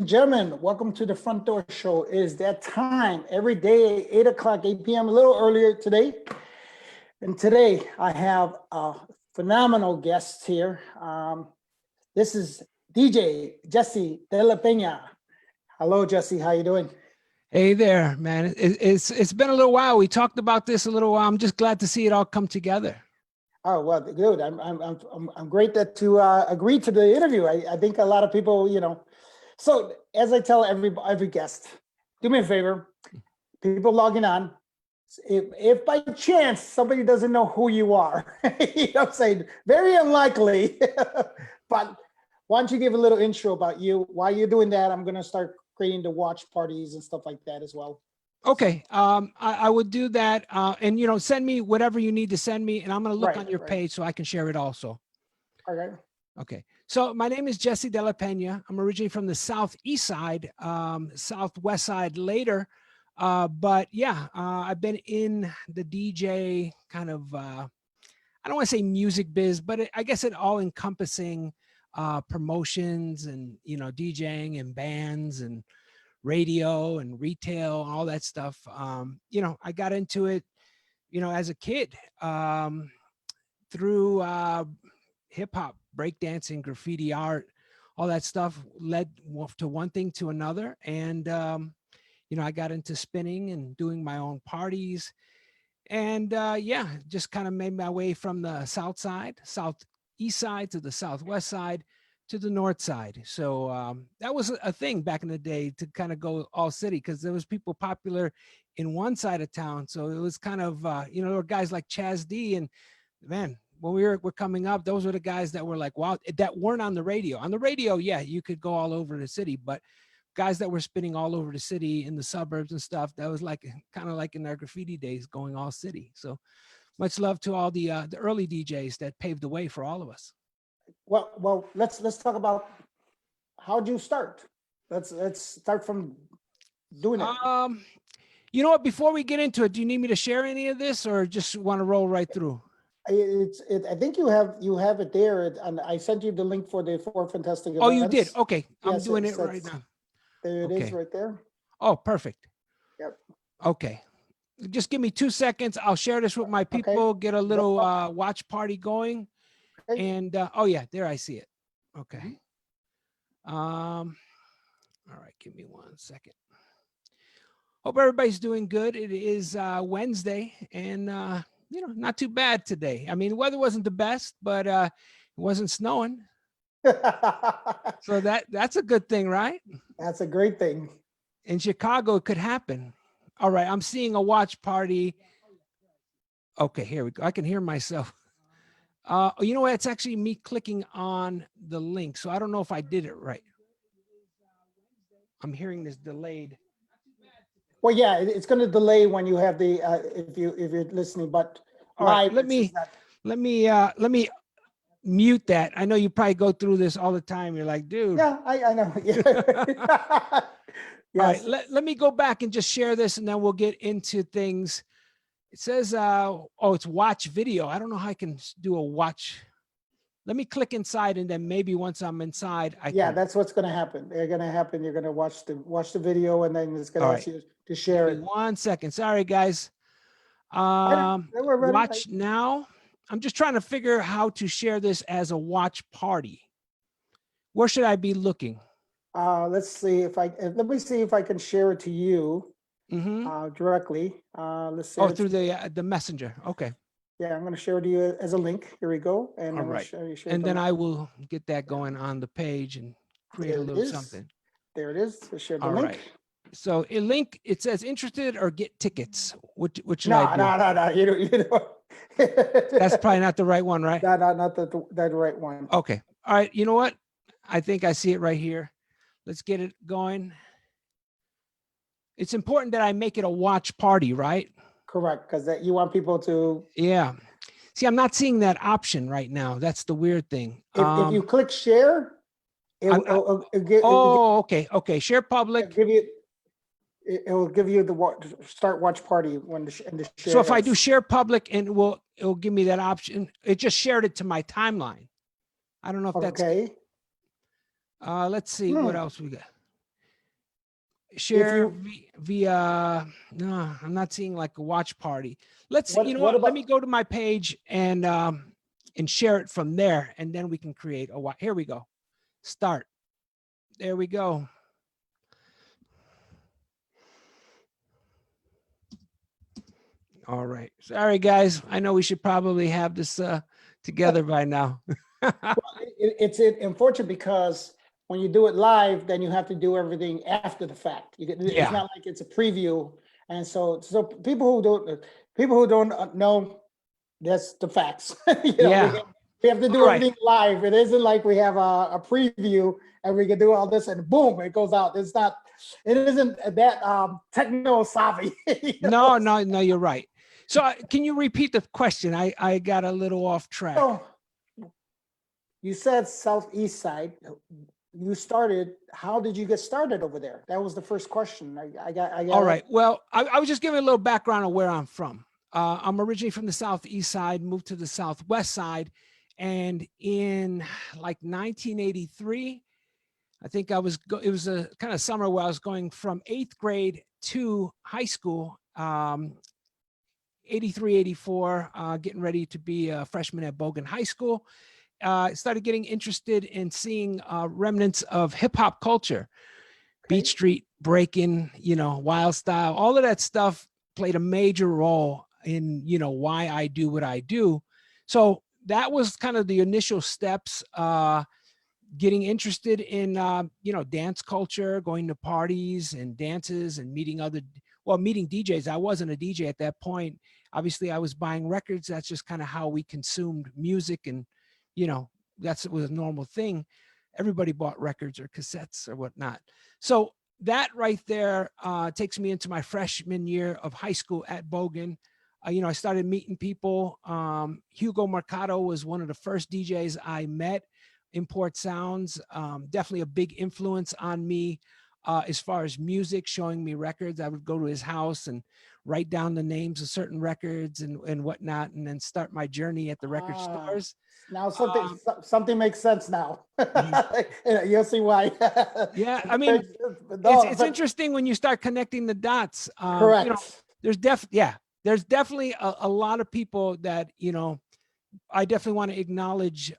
gentlemen, welcome to the Front Door Show. It is that time every day, 8 o'clock, 8 p.m., a little earlier today. And today I have a phenomenal guest here. This is DJ Jesse De La Pena. Hello, Jesse. How you doing? Hey there, man. It's been a little while. We talked about this a little while. I'm just glad to see it all come together. Oh, well, good. I'm great that you agreed to the interview. I think a lot of people, So as I tell every guest, do me a favor, people logging on, if by chance somebody doesn't know who you are, I'm saying very unlikely, but why don't you give a little intro about you? While you're doing that, I'm going to start creating the watch parties and stuff like that as well. Okay. I would do that. And, send me whatever you need to send me, and I'm going to look on your page so I can share it also. All right. Okay. So my name is Jesse De La Pena. I'm originally from the Southeast side, Southwest side later. But yeah, I've been in the DJ kind of, I don't want to say music biz, but I guess it all encompassing promotions and, DJing and bands and radio and retail and all that stuff. I got into it, as a kid through hip hop, breakdancing, graffiti art, all that stuff led to one thing to another. And, I got into spinning and doing my own parties. And just kind of made my way from the southeast side to the southwest side to the north side. So that was a thing back in the day, to kind of go all city, because there was people popular in one side of town. So it was kind of, there were guys like Chaz D, and man, when we were coming up, those were the guys that were like, wow, that weren't on the radio. On the radio, yeah, you could go all over the city, but guys that were spinning all over the city in the suburbs and stuff, that was like kind of like in our graffiti days, going all city. So much love to all the early DJs that paved the way for all of us. Well, let's talk about how'd you start. Let's start from doing it. You know what? Before we get into it, do you need me to share any of this, or just want to roll right through? I think you have it there, and I sent you the link for the 4 Fantastic Events. Oh, you did? Okay, I'm yes, doing it right now. There it is, right there. Oh, perfect. Yep. Okay, just give me 2 seconds. I'll share this with my people. Get a little watch party going. Okay. And oh yeah, there I see it. Okay. All right, give me 1 second. Hope everybody's doing good. It is Wednesday, and not too bad today. I mean, the weather wasn't the best, but it wasn't snowing. So that's a good thing, right? That's a great thing. In Chicago, it could happen. All right, I'm seeing a watch party. Okay, here we go. I can hear myself. You know what? It's actually me clicking on the link, so I don't know if I did it right. I'm hearing this delayed. Well, yeah, it's going to delay when you have the if you're listening, but live. Right, let me mute that. I know you probably go through this all the time. You're like, dude. Yeah, I know. Yeah. Yes. All right, let me go back and just share this, and then we'll get into things. It says, it's watch video. I don't know how I can do a watch. Let me click inside, and then maybe once I'm inside, that's what's going to happen. You're going to watch the video, and then it's going to ask you to share it. 1 second. Sorry, guys. Watch now. I'm just trying to figure how to share this as a watch party. Where should I be looking? Let's see let me see if I can share it to you directly. Let's see. Oh, through the messenger. Okay. Yeah, I'm going to share it to you as a link. Here we go. And all right. And then I will get that going on the page and create a little something. There it is. So share the link. Right. So a link, it says interested or get tickets. Which should I do? No. You don't. That's probably not the right one, right? No, not the right one. Okay. All right. You know what? I think I see it right here. Let's get it going. It's important that I make it a watch party, right? Correct, because you want people to. Yeah. See, I'm not seeing that option right now. That's the weird thing. If you click share, okay. Share public. It will give you the start watch party when the share. So if I do share public, and it'll give me that option. It just shared it to my timeline. I don't know if that's okay. Let's see what else we got. If Share you, via, no, I'm not seeing like a watch party. Let's, you know what what? Let about, me go to my page and share it from there, and then we can create a watch. Here we go. Start. There we go. All right. Sorry, guys. I know we should probably have this together by now. it's unfortunate because when you do it live, then you have to do everything after the fact. It's Yeah. not like it's a preview. And so people who don't know, that's the facts. Yeah. We have to do All right. everything live. It isn't like we have a preview and we can do all this and boom, it goes out. It isn't that techno savvy. No, no, no, you're right. So can you repeat the question? I got a little off track. So you said Southeast side. How did you get started over there? That was the first question. I got All right. Well, I was just giving a little background on where I'm from. I'm originally from the Southeast side, moved to the Southwest side. And in like 1983, I think it was a kind of summer where I was going from 8th grade to high school, 83, 84, getting ready to be a freshman at Bogan High School. Started getting interested in seeing remnants of hip hop culture. Beat Street, breaking, wild style, all of that stuff played a major role in, why I do what I do. So that was kind of the initial steps, getting interested in, dance culture, going to parties and dances and meeting DJs. I wasn't a DJ at that point. Obviously, I was buying records. That's just kind of how we consumed music. And, that was a normal thing. Everybody bought records or cassettes or whatnot. So that right there takes me into my freshman year of high school at Bogan. I started meeting people. Hugo Mercado was one of the first DJs I met. Import Sounds, definitely a big influence on me as far as music, showing me records. I would go to his house and write down the names of certain records and whatnot, and then start my journey at the record stores. Now something makes sense now. Mhm. You'll see why. Yeah, I mean, it's interesting when you start connecting the dots. Correct. There's definitely a lot of people that I definitely want to acknowledge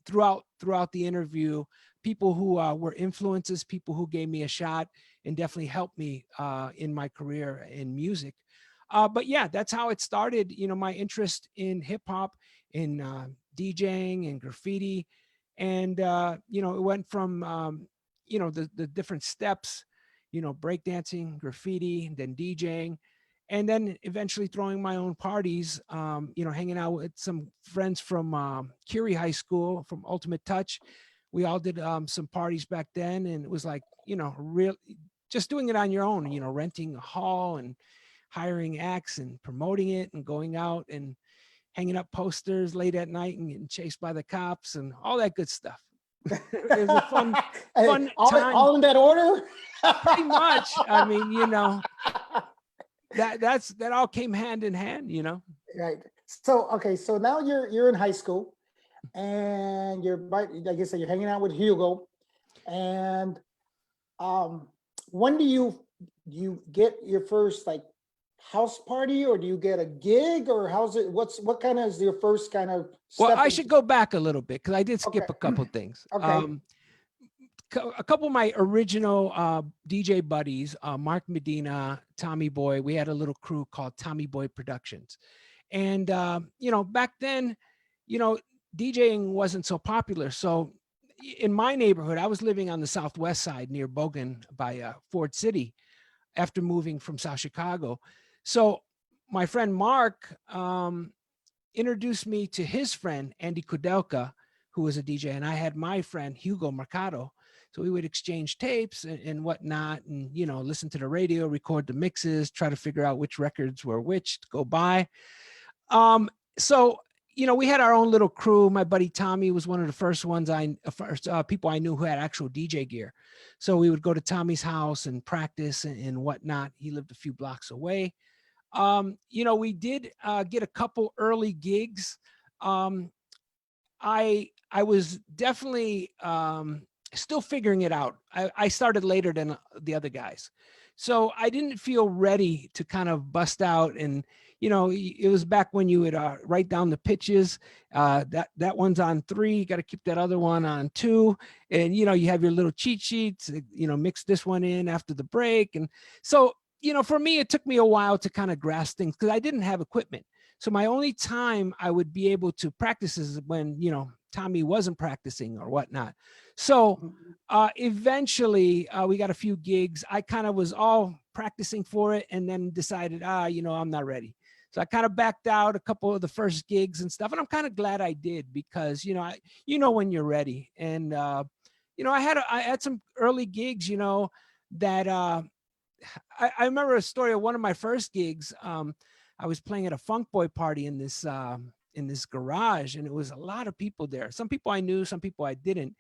throughout the interview, people who were influences, people who gave me a shot and definitely helped me in my career in music. But yeah, that's how it started. My interest in hip hop, in DJing and graffiti, and it went from the different steps, breakdancing, graffiti, then DJing, and then eventually throwing my own parties, hanging out with some friends from Curie High School, from Ultimate Touch. We all did some parties back then, and it was like, real, just doing it on your own, renting a hall and hiring acts and promoting it and going out and hanging up posters late at night and getting chased by the cops and all that good stuff. It was a fun time. All in that order? Pretty much. I mean, that all came hand in hand, Right. So okay, so now you're in high school and like I said, you're hanging out with Hugo. And when do you get your first like house party, or do you get a gig, or what kind of is your first kind of Well, step I should go back a little bit because I did skip Okay. a couple things. Okay. A couple of my original DJ buddies, Mark Medina, Tommy Boy, we had a little crew called Tommy Boy Productions. And, back then, DJing wasn't so popular. So in my neighborhood, I was living on the Southwest side near Bogan by Ford City after moving from South Chicago. So my friend Mark introduced me to his friend, Andy Kudelka, who was a DJ. And I had my friend, Hugo Mercado. So we would exchange tapes and whatnot, and, listen to the radio, record the mixes, try to figure out which records were which to go buy. So, we had our own little crew. My buddy Tommy was one of the first people I knew who had actual DJ gear. So we would go to Tommy's house and practice and whatnot. He lived a few blocks away. We did get a couple early gigs. I was definitely still figuring it out. I started later than the other guys. So I didn't feel ready to kind of bust out. And, it was back when you would write down the pitches. That one's on 3, you got to keep that other one on 2. And, you have your little cheat sheets, mix this one in after the break. And so, for me, it took me a while to kind of grasp things because I didn't have equipment. So my only time I would be able to practice is when, Tommy wasn't practicing or whatnot. So eventually we got a few gigs. I kind of was all practicing for it and then decided, I'm not ready. So I kind of backed out a couple of the first gigs and stuff. And I'm kind of glad I did because, when you're ready. And, I had some early gigs, that I remember a story of one of my first gigs. I was playing at a funk boy party in this garage, and it was a lot of people there. Some people I knew, some people I didn't.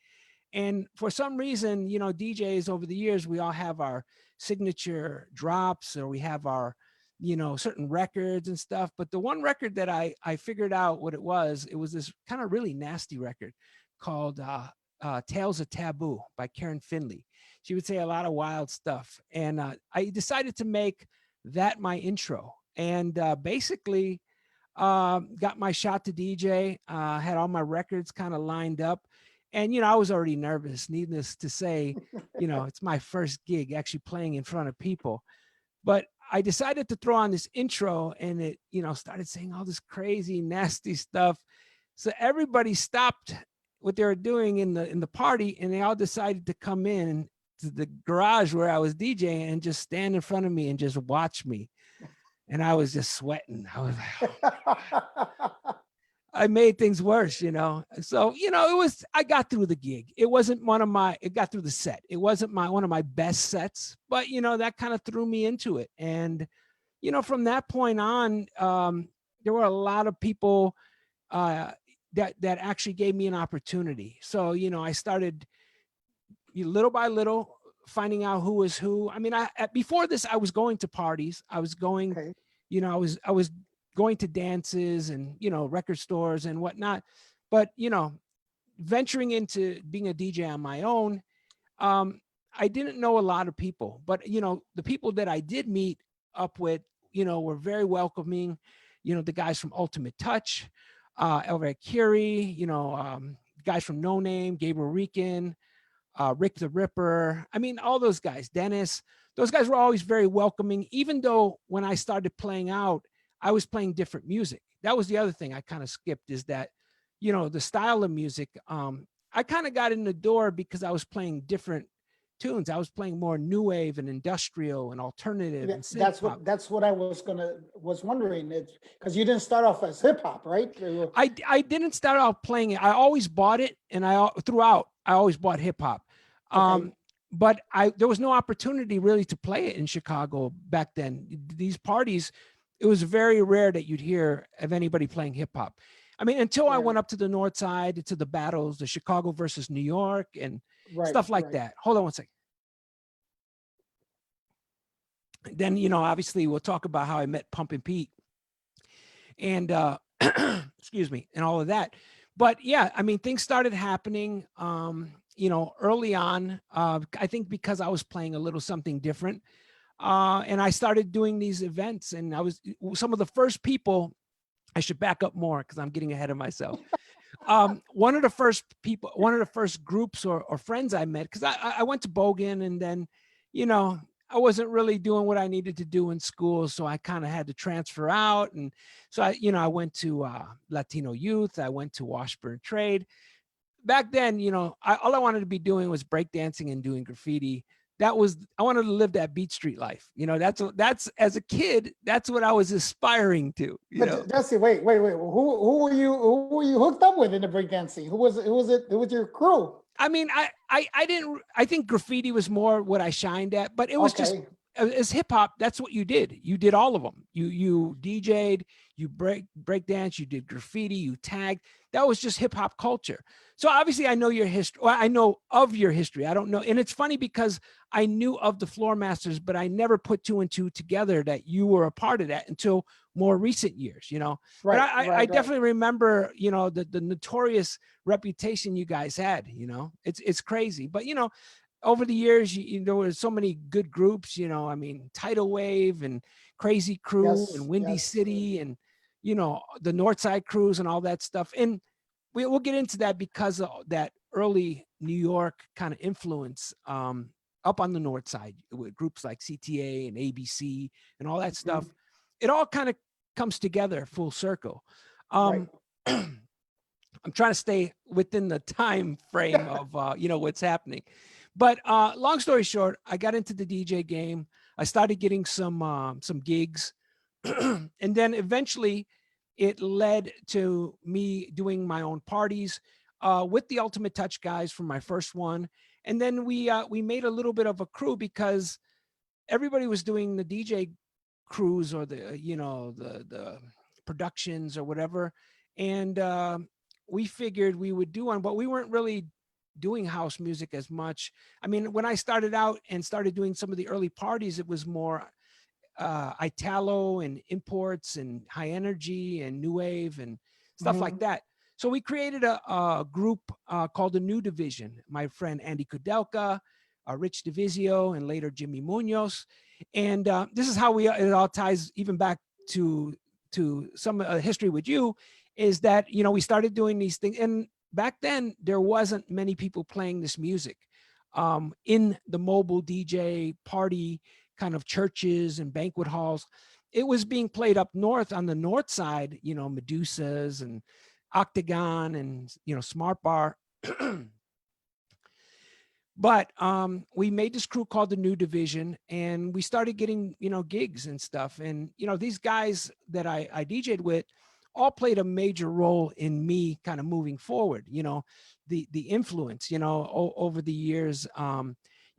And for some reason, DJs over the years, we all have our signature drops, or we have our, certain records and stuff. But the one record that I figured out what it was this kind of really nasty record called Tales of Taboo by Karen Finley. She would say a lot of wild stuff. And I decided to make that my intro. And basically got my shot to DJ, had all my records kind of lined up. And, I was already nervous, needless to say, it's my first gig actually playing in front of people. But I decided to throw on this intro, and it, started saying all this crazy, nasty stuff. So everybody stopped what they were doing in the party, and they all decided to come in to the garage where I was DJing and just stand in front of me and just watch me. And I was just sweating. I was like, oh. I made things worse, So, I got through the gig. It wasn't it got through the set. It wasn't one of my best sets, but, that kind of threw me into it. And, from that point on, there were a lot of people that actually gave me an opportunity. So, I started little by little finding out who was who. I mean, before this, I was going to parties. I was going, Okay. I was going to dances and, record stores and whatnot. But, venturing into being a DJ on my own, I didn't know a lot of people, but, the people that I did meet up with, were very welcoming. The guys from Ultimate Touch, Elvira Curie, guys from No Name, Gabriel Rican, Rick the Ripper. I mean, all those guys, Dennis, those guys were always very welcoming, even though when I started playing out, I was playing different music. That was the other thing I kind of skipped, is that, the style of music. I kind of got in the door because I was playing different tunes. I was playing more new wave and industrial and alternative. And That's what I was wondering. It's because you didn't start off as hip hop, right? I didn't start out playing it. I always bought it, and I always bought hip hop. Okay. But there was no opportunity really to play it in Chicago back then. These parties, it was very rare that you'd hear of anybody playing hip hop. I mean, until I went up to the North Side, to the battles, the Chicago versus New York and stuff like that. Hold on one second. Then, obviously we'll talk about how I met Pumpin' Pete and, excuse me, and all of that. But yeah, I mean, things started happening, early on, I think because I was playing a little something different. And I started doing these events, and I was some of the first people. I should back up more because I'm getting ahead of myself. One of the first groups or friends I met, because I went to Bogan, and then, I wasn't really doing what I needed to do in school. So I kind of had to transfer out. And so I went to Latino Youth. I went to Washburn Trade. Back then, all I wanted to be doing was breakdancing and doing graffiti. I wanted to live that Beat Street life. That's as a kid, that's what I was aspiring to. But Dusty, wait. Who were you hooked up with in the breakdancing? Who was it? Who was your crew? I mean, I think graffiti was more what I shined at, but it was just as hip hop. That's what you did. You did all of them. You DJ'd, you breakdance, you did graffiti, you tagged. That was just hip hop culture. So obviously I know your history. Well, I know of your history. I don't know. And it's funny because I knew of the Floor Masters, but I never put two and two together that you were a part of that until more recent years, you know. But Right, I right. definitely remember, you know, the notorious reputation you guys had, you know. It's crazy. But, you know, over the years, there were so many good groups, you know, I mean, Tidal Wave and Crazy Crew and Yes, Windy yes. City and, you know, the Northside Crews and all that stuff. And we'll get into that because of that early New York kind of influence up on the North Side with groups like CTA and ABC and all that stuff. Mhm. It all kind of comes together full circle. Right. I'm trying to stay within the time frame of you know, what's happening. But long story short, I got into the DJ game. I started getting some gigs, and then eventually, it led to me doing my own parties with the Ultimate Touch guys for my first one, and then we made a little bit of a crew because everybody was doing the DJ crews or the you know the productions or whatever, and we figured we would do one, but we weren't really doing house music as much. I mean, when I started out and started doing some of the early parties, it was more Italo and imports and high energy and new wave and stuff like Mhm. that. So we created a group called the New Division. My friend Andy Kudelka, Rich Divisio, and later Jimmy Munoz. And this is how it all ties even back to some history with you. Is that, you know, we started doing these things, and back then there wasn't many people playing this music in the mobile DJ party kind of churches and banquet halls. It was being played up north on the north side, you know, Medusas and Octagon and, you know, Smart Bar. But we made this crew called the New Division, and we started getting, you know, gigs and stuff. And, you know, these guys that I DJ'd with all played a major role in me kind of moving forward, you know, the influence, you know, over the years.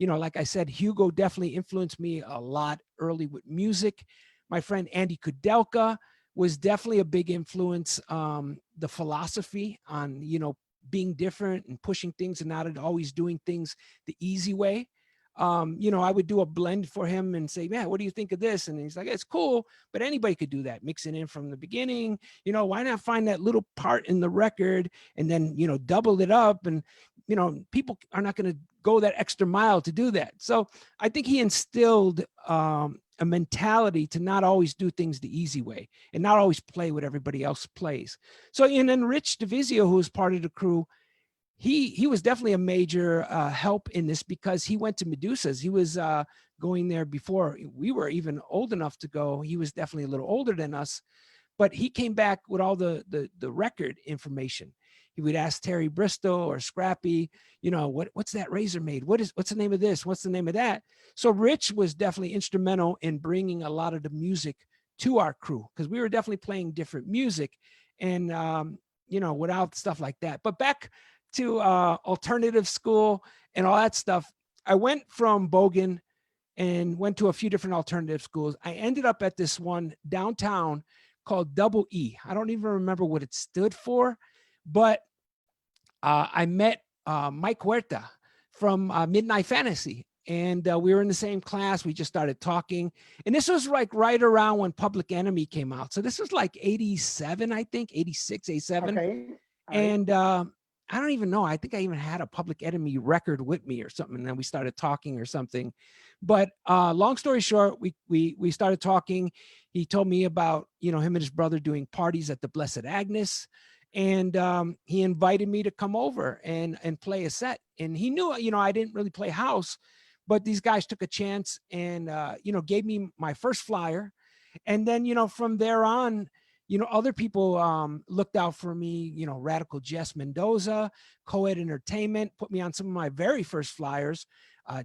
You know, like I said, Hugo definitely influenced me a lot early with music. My friend Andy Kudelka was definitely a big influence. The philosophy on, you know, being different and pushing things and not always doing things the easy way. You know, I would do a blend for him and say, man, what do you think of this? And he's like, it's cool, but anybody could do that. Mix it in from the beginning. You know, why not find that little part in the record and then, you know, double it up? And, you know, people are not going to go that extra mile to do that. So I think he instilled a mentality to not always do things the easy way and not always play what everybody else plays. So, and then Rich Divisio, who was part of the crew, he was definitely a major help in this because he went to Medusa's. He was going there before we were even old enough to go. He was definitely a little older than us, but he came back with all the record information. He would ask Terry Bristol or Scrappy, you know, what's that razor made? What's the name of this? What's the name of that? So Rich was definitely instrumental in bringing a lot of the music to our crew because we were definitely playing different music, and you know, without stuff like that. But back to alternative school and all that stuff, I went from Bogan and went to a few different alternative schools. I ended up at this one downtown called Double E. I don't even remember what it stood for, but I met Mike Huerta from Midnight Fantasy. And we were in the same class. We just started talking. And this was like right around when Public Enemy came out. So this was like 87, I think, 86, 87. Okay. All right. And I don't even know. I think I even had a Public Enemy record with me or something. And then we started talking or something. But long story short, we started talking. He told me about, you know, him and his brother doing parties at the Blessed Agnes. And he invited me to come over and play a set. And he knew, you know, I didn't really play house, but these guys took a chance and, you know, gave me my first flyer. And then, you know, from there on, you know, other people looked out for me, you know, Radical Jess Mendoza, Coed Entertainment, put me on some of my very first flyers,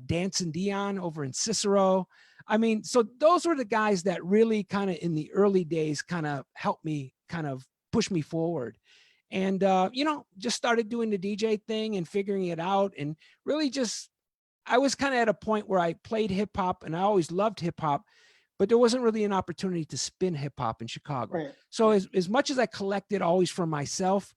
Dance and Dion over in Cicero. I mean, so those were the guys that really kind of in the early days kind of helped me kind of push me forward. And, you know, just started doing the DJ thing and figuring it out and really just, I was kind of at a point where I played hip hop and I always loved hip hop, but there wasn't really an opportunity to spin hip hop in Chicago. Right. So as much as I collected always for myself,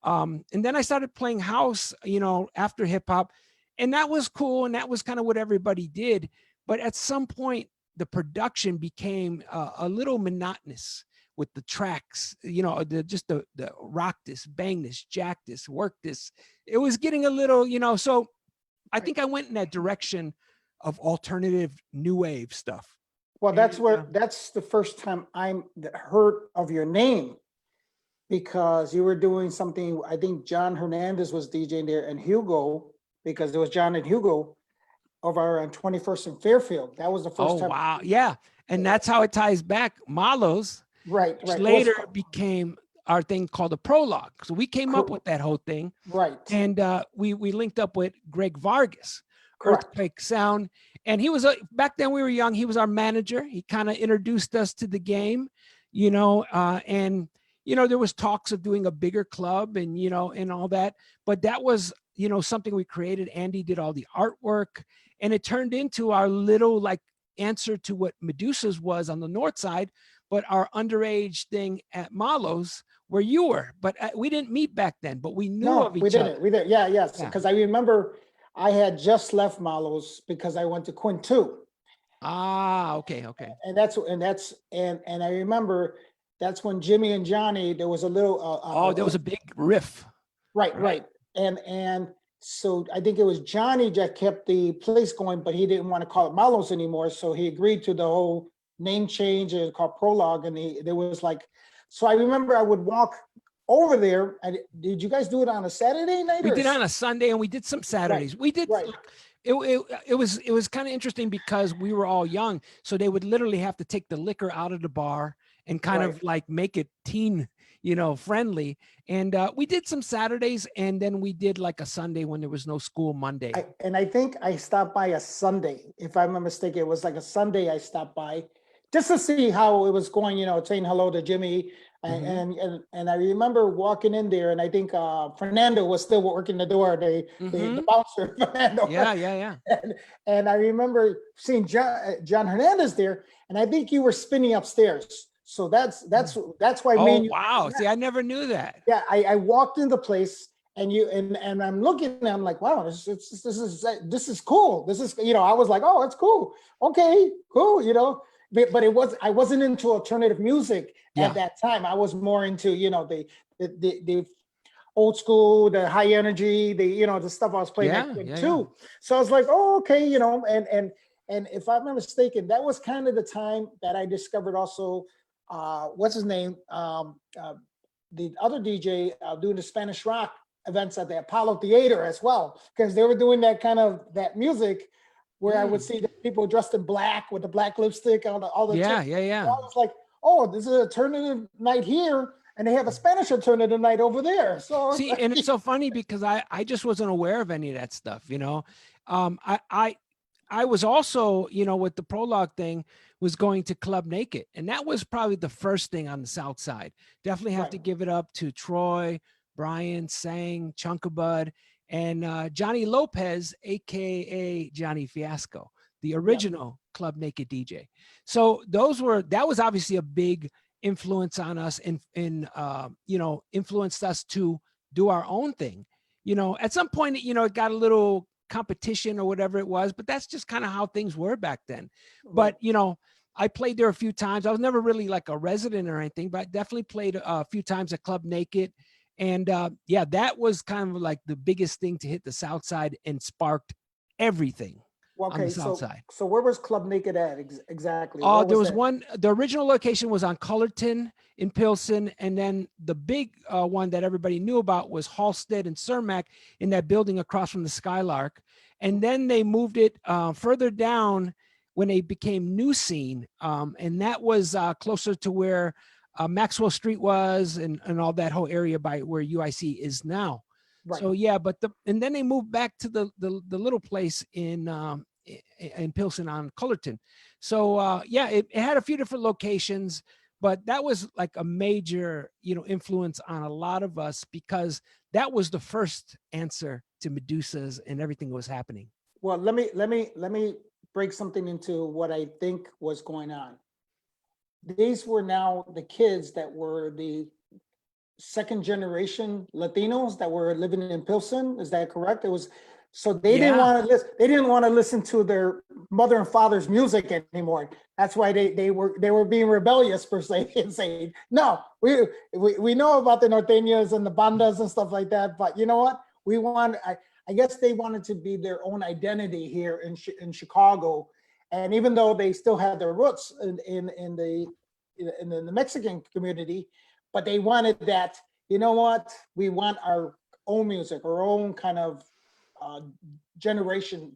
and then I started playing house, you know, after hip hop, and that was cool, and that was kind of what everybody did. But at some point, the production became a little monotonous with the tracks, just the rock this, bang this, jack this, work this. It was getting a little, so I think I went in that direction of alternative new wave stuff. Well, And, that's the first time I'm heard of your name, because you were doing something. I think John Hernandez was DJing there, and Hugo, because there was John and Hugo over on 21st and Fairfield. That was the first oh time. wow, yeah, and that's how it ties back. Malos, Right, which right. later became our thing called the Prologue. So we came up with that whole thing, Right, and we linked up with Greg Vargas, correct. Earthquake Sound, and he was back then we were young. He was our manager. He kind of introduced us to the game, and there was talks of doing a bigger club and and all that, but that was something we created. Andy did all the artwork, and it turned into our little like answer to what Medusa's was on the north side, but our underage thing at Malos where you were. But we didn't meet back then, but we knew No, of we each other. didn't. We did. Yeah, yes. Yeah. Because I remember I had just left Malos because I went to Quint 2. Ah, okay. And I remember that's when Jimmy and Johnny, there was a little Oh, there was a big riff. right, right. right. And so I think it was Johnny that kept the place going, but he didn't want to call it Malos anymore. So he agreed to the whole name change and called Prologue. And there was like, so I remember I would walk over there. And did you guys do it on a Saturday night? We or did on a Sunday, and we did some Saturdays. We did. right. It was kind of interesting because we were all young, so they would literally have to take the liquor out of the bar and kind Right. of like make it teen, friendly. And we did some Saturdays, and then we did like a Sunday when there was no school Monday. I think I stopped by a Sunday, if I'm not mistaken. It was like a Sunday I stopped by just to see how it was going, saying hello to Jimmy. And I remember walking in there, and I think Fernando was still working the door, the bouncer, Fernando. Yeah. And I remember seeing John Hernandez there, and I think you were spinning upstairs. So that's why me and you. Wow. See, I never knew that. Yeah, I walked in the place, and I'm looking, and I'm like, wow, this is cool. This is, I was like, oh, it's cool. Okay, cool, but I wasn't into alternative music at that time. I was more into, the old school, the high energy, the stuff I was playing too. So I was like, oh, okay, and if I'm not mistaken, that was kind of the time that I discovered also, what's his name? The other DJ doing the Spanish rock events at the Apollo Theater as well, because they were doing that music where I would see the people dressed in black with the black lipstick, all the Yeah. I was like, oh, this is an alternative night here, and they have a Spanish alternative night over there. So see, and it's so funny because I just wasn't aware of any of that stuff. I was also, with the Prologue thing, was going to Club Naked. And that was probably the first thing on the South Side. Definitely have to give it up to Troy, Brian, Sang, Chunkabud, and Johnny Lopez, AKA Johnny Fiasco, the original Club Naked DJ. So that was obviously a big influence on us and influenced us to do our own thing. At some point, it got a little competition or whatever it was, but that's just kind of how things were back then. But I played there a few times. I was never really like a resident or anything, but I definitely played a few times at Club Naked. And that was kind of like the biggest thing to hit the South Side and sparked everything on the South Side. So where was Club Naked at exactly? There was one, the original location was on Cullerton in Pilsen. And then the big one that everybody knew about was Halstead and Cermak in that building across from the Skylark. And then they moved it further down when they became New Scene. And that was closer to where Maxwell Street was and all that whole area by where UIC is now. Right. So and then they moved back to the little place in Pilsen on Cullerton. So it had a few different locations, but that was like a major, influence on a lot of us because that was the first answer to Medusa's and everything that was happening. Well, let me break something into what I think was going on. These were now the kids that were the second generation Latinos that were living in Pilsen. Is that correct? It was So they didn't want to listen. They didn't want to listen to their mother and father's music anymore. That's why they were being rebellious per se and saying, no, we know about the norteñas and the bandas and stuff like that, but you know what? We want. I guess they wanted to be their own identity here in Chicago, and even though they still had their roots in the Mexican community, but they wanted that. You know what? We want our own music, our own kind of generation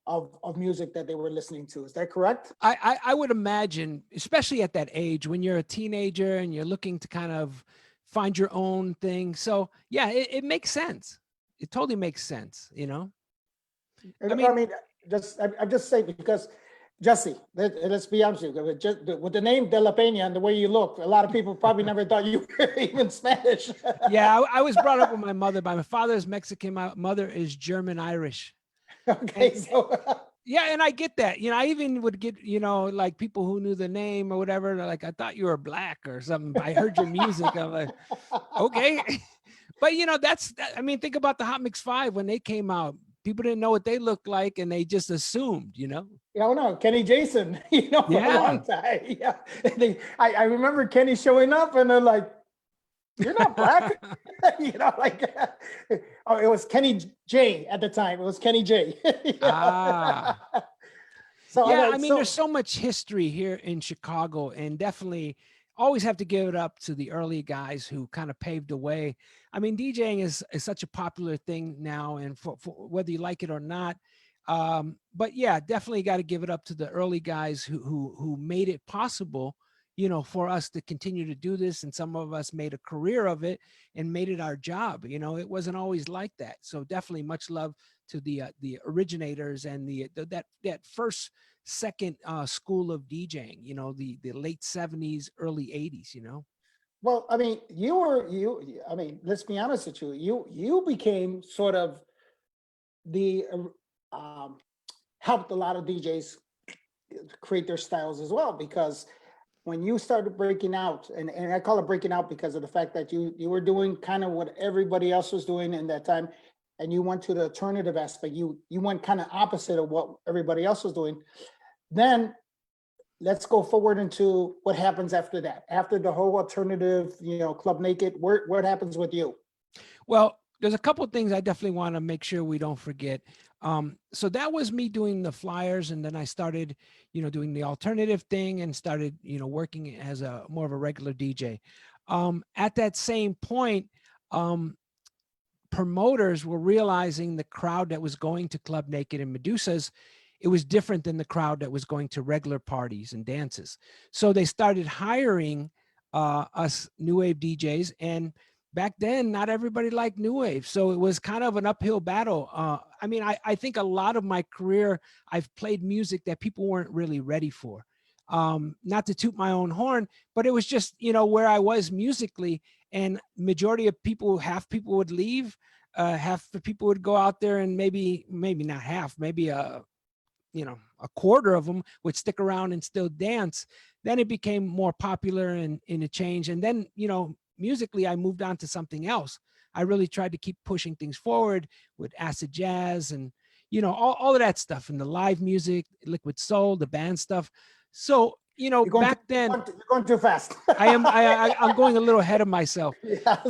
of music that they were listening to. Is that correct? I would imagine, especially at that age when you're a teenager and you're looking to kind of find your own thing. So yeah, it makes sense. It totally makes sense, you know? I mean, I'm just saying because Jesse, let's be honest with you, with the name De La Pena and the way you look, a lot of people probably never thought you were even Spanish. Yeah, I was brought up with my mother. My father is Mexican. My mother is German Irish. Okay, And, so yeah, and I get that. You know, I even would get, you know, like people who knew the name or whatever. Like, I thought you were black or something. I heard your music. I'm like, okay. But you know, I mean, think about the Hot Mix 5 when they came out. People didn't know what they looked like, and they just assumed, you know. Yeah, no, Kenny Jason, you know, for a Yeah. long time. Yeah, I remember Kenny showing up, and they're like, "You're not black," you know, like, oh, it was Kenny J at the time. It was Kenny J. Ah. So Yeah, I mean, there's so much history here in Chicago, and definitely always have to give it up to the early guys who kind of paved the way. I mean, DJing is such a popular thing now, and for whether you like it or not. But yeah, definitely got to give it up to the early guys who made it possible, you know, for us to continue to do this. And some of us made a career of it and made it our job. You know, it wasn't always like that. So definitely much love to the originators and that first second school of DJing, you know, the late 70s, early 80s, you know. well, I mean, I mean, let's be honest with you. You became sort of the helped a lot of DJs create their styles as well because when you started breaking out, and I call it breaking out because of the fact that you were doing kind of what everybody else was doing in that time, and you went to the alternative aspect. You went kind of opposite of what everybody else was doing. Then let's go forward into what happens after that. After the whole alternative, you know, Club Naked, what happens with you? Well, there's a couple of things I definitely want to make sure we don't forget. So that was me doing the flyers, and then I started, you know, doing the alternative thing and started, you know, working as a more of a regular DJ. At that same point, promoters were realizing the crowd that was going to Club Naked and Medusa's, it was different than the crowd that was going to regular parties and dances. So they started hiring us new wave DJs, and back then not everybody liked new wave, so it was kind of an uphill battle. I mean, I think a lot of my career I've played music that people weren't really ready for. Not to toot my own horn, but it was just, you know, where I was musically, and majority of people, half people would leave, half the people would go out there, and maybe not half, maybe you know, a quarter of them would stick around and still dance. Then it became more popular and it changed. And then, you know, musically, I moved on to something else. I really tried to keep pushing things forward with acid jazz and, you know, all of that stuff, and the live music, liquid soul, the band stuff. So, you know, back then, You're going too fast. I'm going a little ahead of myself. Yes.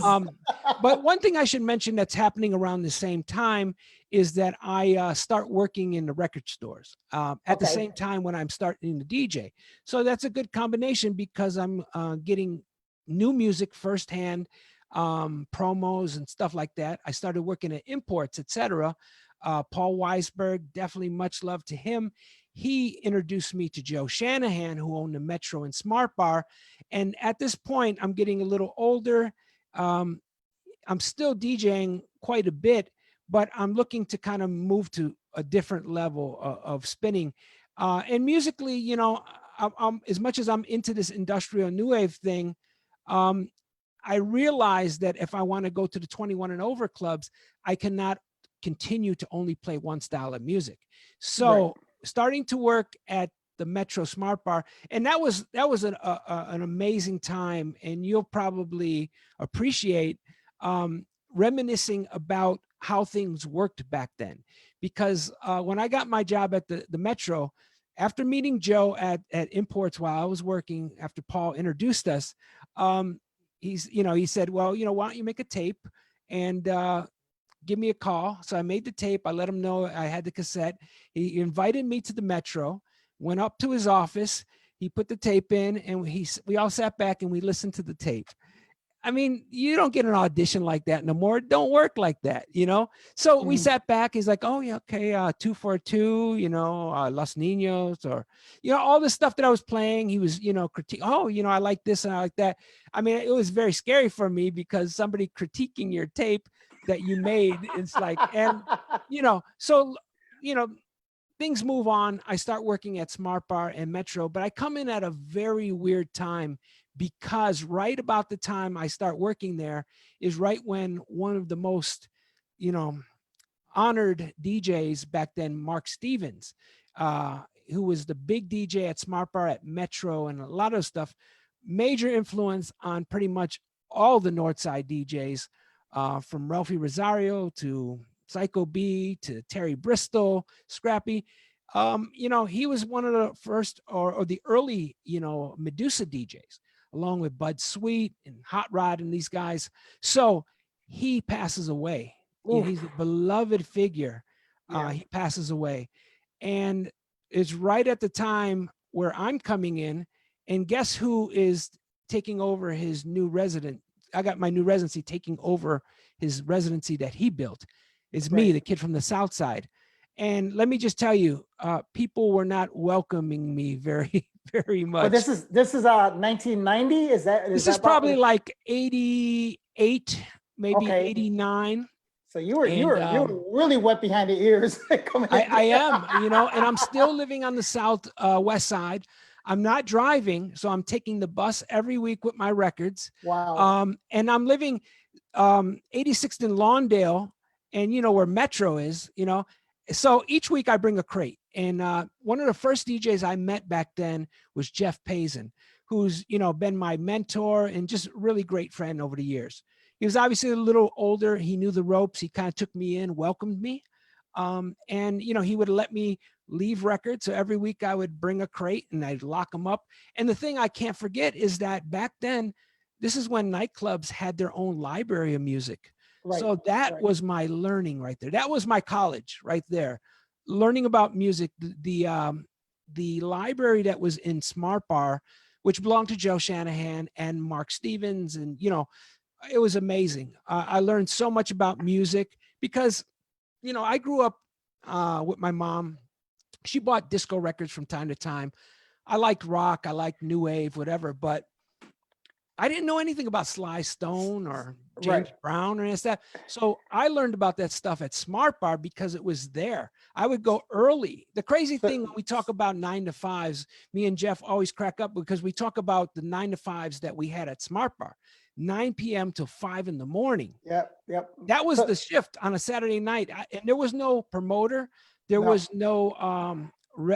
But one thing I should mention that's happening around the same time is that I start working in the record stores at the same time when I'm starting to DJ. So that's a good combination because I'm getting new music firsthand, promos and stuff like that. I started working at imports, etc. Paul Weisberg, definitely much love to him. He introduced me to Joe Shanahan, who owned the Metro and Smart Bar. And at this point, I'm getting a little older. I'm still DJing quite a bit, but I'm looking to kind of move to a different level of spinning. And musically, you know, I'm, as much as I'm into this industrial new wave thing, I realize that if I want to go to the 21 and over clubs, I cannot continue to only play one style of music. So starting to work at the Metro Smart Bar, and that was an amazing time, and you'll probably appreciate reminiscing about how things worked back then. Because when I got my job at the Metro, after meeting Joe at Imports while I was working, after Paul introduced us, he said, well, why don't you make a tape and give me a call. So I made the tape. I let him know I had the cassette. He invited me to the Metro, went up to his office. He put the tape in, and we all sat back and we listened to the tape. I mean, you don't get an audition like that no more. It don't work like that, So we sat back. He's like, oh, yeah, okay, 242, Los Niños, or, all the stuff that I was playing. He was, critique. Oh, I like this and I like that. I mean, it was very scary for me because somebody critiquing your tape that you made, it's like, and, so, things move on. I start working at Smart Bar and Metro, but I come in at a very weird time, because right about the time I start working there is right when one of the most, honored DJs back then, Mark Stevens, who was the big DJ at Smart Bar, at Metro, and a lot of stuff, major influence on pretty much all the Northside DJs, from Ralphie Rosario to Psycho B to Terry Bristol, Scrappy. He was one of the first or the early, Medusa DJs, along with Bud Sweet and Hot Rod and these guys. So he passes away. He's a beloved figure. He passes away. And it's right at the time where I'm coming in, and guess who is taking over his new resident? I got my new residency taking over his residency that he built. It's me, the kid from the South Side. And let me just tell you, people were not welcoming me very, very much. But this is 1990. This is probably like 88, maybe 89. So you were really wet behind the ears. I am, and I'm still living on the South West Side. I'm not driving, so I'm taking the bus every week with my records. Wow. And I'm living 86th and Lawndale, and where Metro is, So each week I bring a crate. And one of the first DJs I met back then was Jeff Payson, who's, been my mentor and just really great friend over the years. He was obviously a little older. He knew the ropes. He kind of took me in, welcomed me. And, he would let me leave records. So every week I would bring a crate and I'd lock them up. And the thing I can't forget is that back then, this is when nightclubs had their own library of music. Right, so that was my learning right there. That was my college right there. Learning about music, the library that was in Smart Bar, which belonged to Joe Shanahan and Mark Stevens. And, it was amazing. I learned so much about music because, I grew up with my mom. She bought disco records from time to time. I liked rock. I liked new wave, whatever, but I didn't know anything about Sly Stone or James Brown or any of that. So I learned about that stuff at Smart Bar because it was there. I would go early. The crazy thing when we talk about 9 to 5s, me and Jeff always crack up because we talk about the 9 to 5s that we had at Smart Bar, 9 p.m. till 5 in the morning. Yep. That was the shift on a Saturday night. And there was no promoter. There was no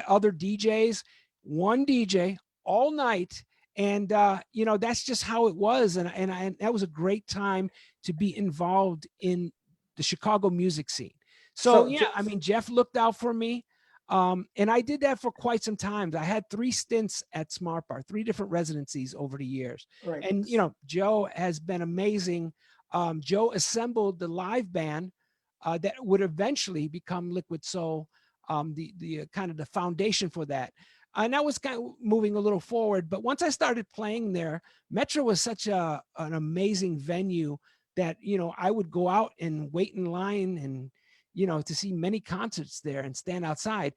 other DJs, one DJ all night. And, that's just how it was. And that was a great time to be involved in the Chicago music scene. So Jeff looked out for me. And I did that for quite some time. I had 3 stints at Smart Bar, 3 different residencies over the years. Right. And, Joe has been amazing. Joe assembled the live band that would eventually become Liquid Soul, the kind of the foundation for that. And that was kind of moving a little forward. But once I started playing there, Metro was such an amazing venue that, I would go out and wait in line and, to see many concerts there and stand outside.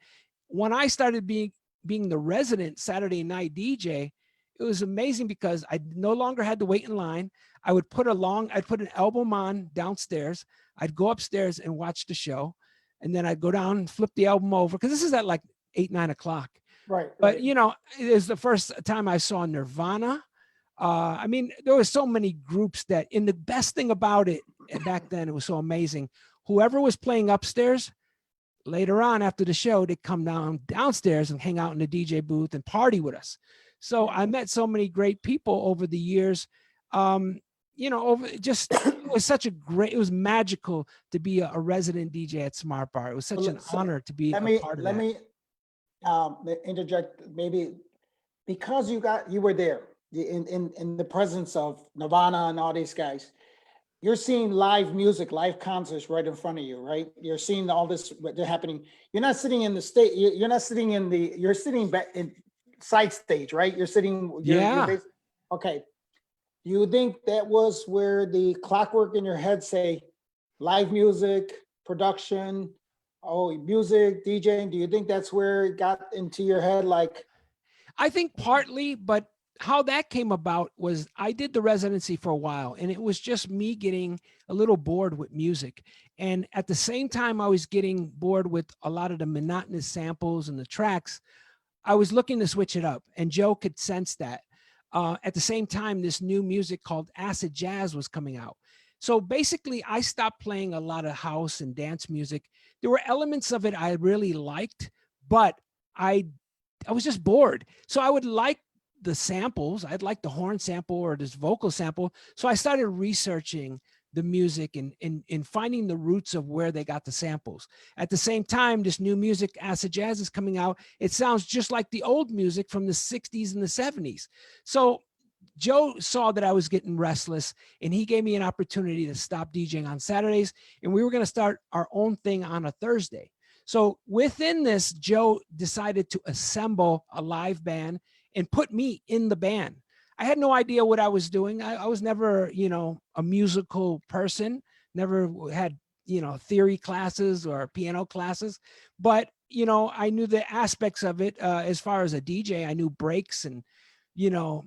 When I started being the resident Saturday night DJ, it was amazing because I no longer had to wait in line. I'd put an album on downstairs. I'd go upstairs and watch the show. And then I'd go down and flip the album over because this is at like 8, 9 o'clock. Right. But, it was the first time I saw Nirvana. There were so many groups and the best thing about it back then, it was so amazing. Whoever was playing upstairs, later on after the show, they'd come downstairs and hang out in the DJ booth and party with us. So I met so many great people over the years. It was such a great, it was magical to be a resident DJ at Smart Bar. It was such an So honor to be let a me, part of let that. me interject maybe because you were there in the presence of Nirvana and all these guys. You're seeing live music, live concerts right in front of you, right? You're seeing all this what they're happening. You're not sitting in the state. You're not sitting in the. You're sitting back in side stage, right? You're sitting. You're Yeah. basically, okay. You think that was where the clockwork in your head say, live music, production, oh, music, DJing? Do you think that's where it got into your head? Like, I think partly, but how that came about was I did the residency for a while and it was just me getting a little bored with music. And at the same time, I was getting bored with a lot of the monotonous samples and the tracks. I was looking to switch it up, and Joe could sense that. At the same time, this new music called acid jazz was coming out. So basically, I stopped playing a lot of house and dance music. There were elements of it I really liked, but I I was just bored. So I would like the samples. I'd like the horn sample or this vocal sample. So I started researching the music and finding the roots of where they got the samples. At the same time, this new music, acid jazz, is coming out. It sounds just like the old music from the 60s and the 70s. So Joe saw that I was getting restless and he gave me an opportunity to stop DJing on Saturdays. And we were going to start our own thing on a Thursday. So within this, Joe decided to assemble a live band and put me in the band. I had no idea what I was doing. I was never, a musical person, never had, theory classes or piano classes, but, I knew the aspects of it as far as a DJ. I knew breaks and, you know,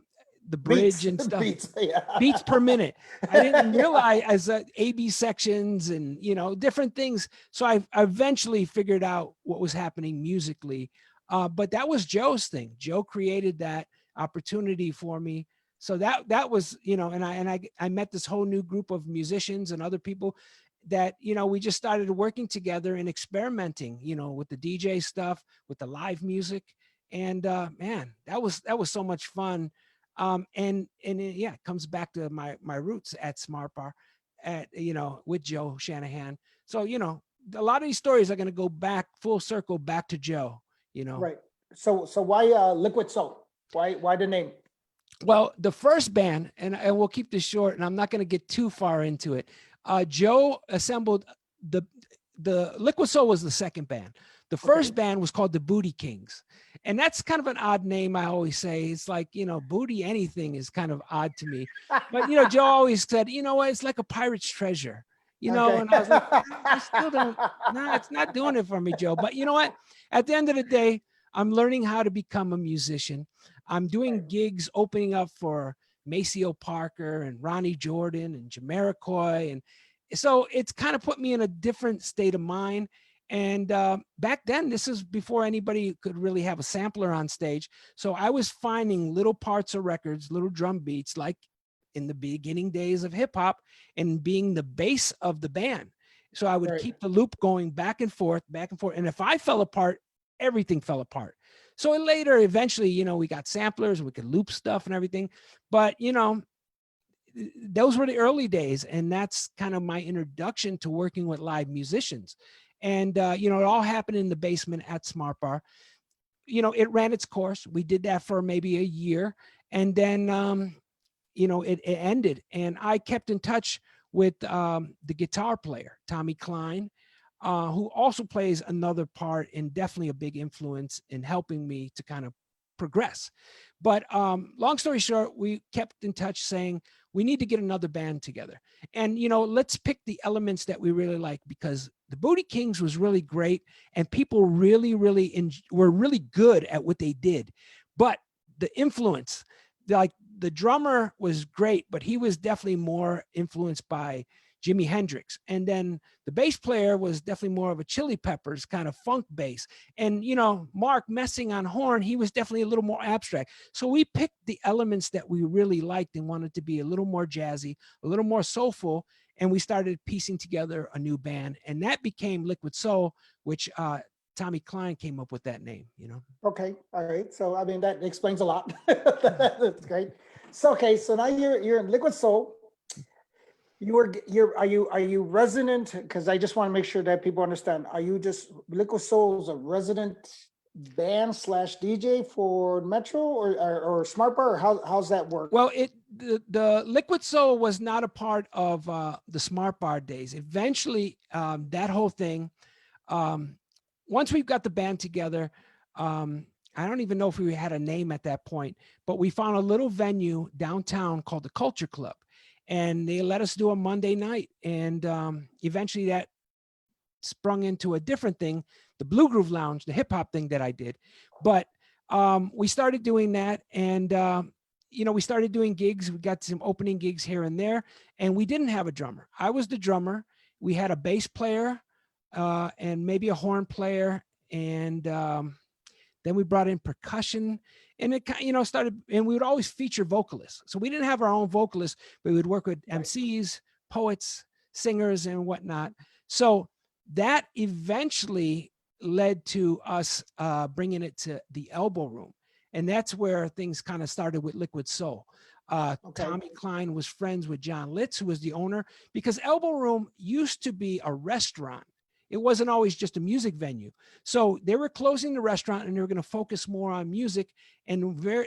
the bridge beats, and stuff, beats, yeah. beats per minute. I didn't Yeah. realize as AB sections and, different things. So I eventually figured out what was happening musically. But that was Joe's thing. Joe created that opportunity for me. So that was, I met this whole new group of musicians and other people that, we just started working together and experimenting, with the DJ stuff, with the live music. And man, that was so much fun. Yeah, it comes back to my roots at Smart Bar, with Joe Shanahan. So a lot of these stories are going to go back full circle back to Joe. Right. So why Liquid Soul? Why the name? Well, the first band, and we'll keep this short, and I'm not going to get too far into it. Joe assembled the Liquid Soul was the second band. The first band was called the Booty Kings. And that's kind of an odd name. I always say it's like, booty anything is kind of odd to me. But, Joe always said, you know what? It's like a pirate's treasure, and I was like, I still don't, it's not doing it for me, Joe. But you know what? At the end of the day, I'm learning how to become a musician. I'm doing gigs opening up for Maceo Parker and Ronnie Jordan and Jamiroquai. And so it's kind of put me in a different state of mind. And back then, this is before anybody could really have a sampler on stage. So I was finding little parts of records, little drum beats, like in the beginning days of hip hop, and being the bass of the band. So I would keep the loop going back and forth, back and forth. And if I fell apart, everything fell apart. So later, eventually, we got samplers, we could loop stuff and everything. But, those were the early days. And that's kind of my introduction to working with live musicians. And, it all happened in the basement at Smart Bar. It ran its course. We did that for maybe a year. And then, it ended. And I kept in touch with the guitar player, Tommy Klein, who also plays another part and definitely a big influence in helping me to kind of progress. But long story short, we kept in touch saying, we need to get another band together. And, let's pick the elements that we really like, because the Booty Kings was really great. And people really, really were really good at what they did. But the influence, like the drummer was great, but he was definitely more influenced by Jimi Hendrix. And then the bass player was definitely more of a Chili Peppers kind of funk bass. And, Mark Messing on horn, he was definitely a little more abstract. So we picked the elements that we really liked and wanted to be a little more jazzy, a little more soulful. And we started piecing together a new band. And that became Liquid Soul, which Tommy Klein came up with that name, Okay. All right. So, I mean, that explains a lot. That's great. So, okay. So now you're in Liquid Soul. Are you resident? Because I just want to make sure that people understand. Are you just Liquid Soul's a resident band slash DJ for Metro or Smart Bar? Or how's that work? Well, the Liquid Soul was not a part of the Smart Bar days. Eventually, that whole thing, um, once we've got the band together, I don't even know if we had a name at that point, but we found a little venue downtown called the Culture Club, and they let us do a Monday night. And eventually that sprung into a different thing, the Blue Groove Lounge, the hip hop thing that I did. But we started doing that, and we started doing gigs. We got some opening gigs here and there, and we didn't have a drummer. I was the drummer. We had a bass player and maybe a horn player, and then we brought in percussion, and it started. And we would always feature vocalists. So we didn't have our own vocalists, but we would work with MCs, poets, singers, and whatnot. So that eventually led to us bringing it to the Elbow Room. And that's where things kind of started with Liquid Soul. Tommy Klein was friends with John Litz, who was the owner, because Elbow Room used to be a restaurant. It wasn't always just a music venue. So they were closing the restaurant and they were going to focus more on music. And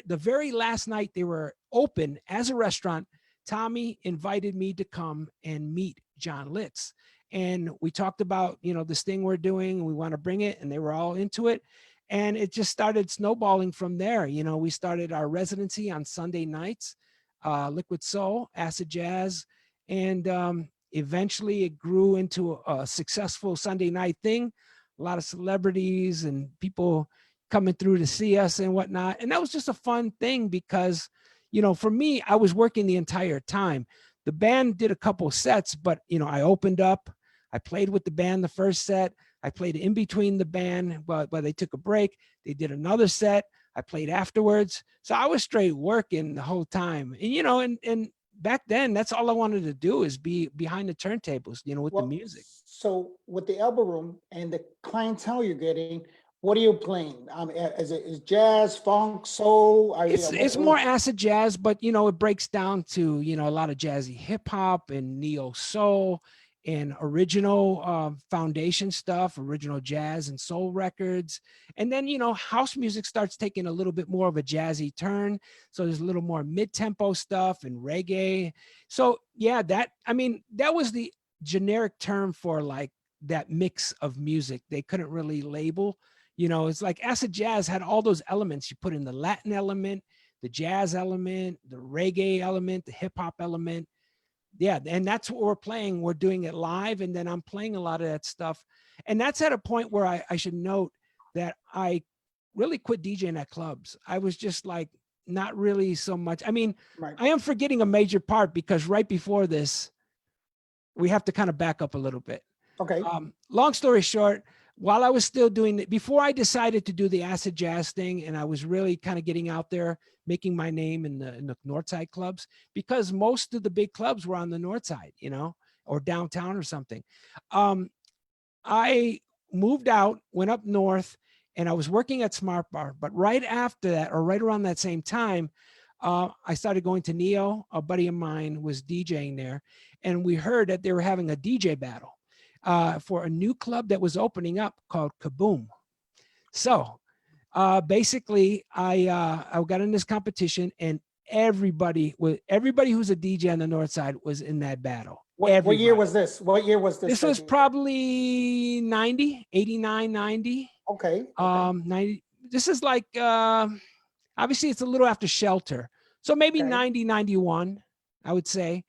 the very last night they were open as a restaurant, Tommy invited me to come and meet John Litz. And we talked about, this thing we're doing, we want to bring it, and they were all into it. And it just started snowballing from there. We started our residency on Sunday nights, Liquid Soul, Acid Jazz, and eventually it grew into a successful Sunday night thing. A lot of celebrities and people coming through to see us and whatnot. And that was just a fun thing because, for me, I was working the entire time. The band did a couple sets, but, I opened up. I played with the band the first set. I played in between the band, but they took a break. They did another set. I played afterwards. So I was straight working the whole time. And, and back then, that's all I wanted to do is be behind the turntables, with the music. So with the Elbow Room and the clientele you're getting, what are you playing? Is jazz, funk, soul? It's more acid jazz, but it breaks down to a lot of jazzy hip hop and neo soul and original foundation stuff, original jazz and soul records. And then, house music starts taking a little bit more of a jazzy turn. So there's a little more mid-tempo stuff and reggae. So yeah, that was the generic term for like that mix of music. They couldn't really label, it's like acid jazz had all those elements. You put in the Latin element, the jazz element, the reggae element, the hip hop element. Yeah, and that's what we're playing. We're doing it live, and then I'm playing a lot of that stuff. And that's at a point where I should note that I really quit DJing at clubs. I was just like, not really so much. Right. I am forgetting a major part because right before this, we have to kind of back up a little bit. Okay. Long story short, while I was still doing it, before I decided to do the acid jazz thing, and I was really kind of getting out there, making my name in the North Side clubs, because most of the big clubs were on the North Side, or downtown or something. I moved out, went up north, and I was working at Smart Bar. But right after that, or right around that same time, I started going to Neo. A buddy of mine was DJing there, and we heard that they were having a DJ battle for a new club that was opening up called Kaboom. So basically, I got in this competition, and everybody who's a DJ on the North Side was in that battle. What year was this? What year was this? This was probably 90, 89, 90. Okay. 90. This is like, obviously it's a little after Shelter. So maybe 90, 91, I would say.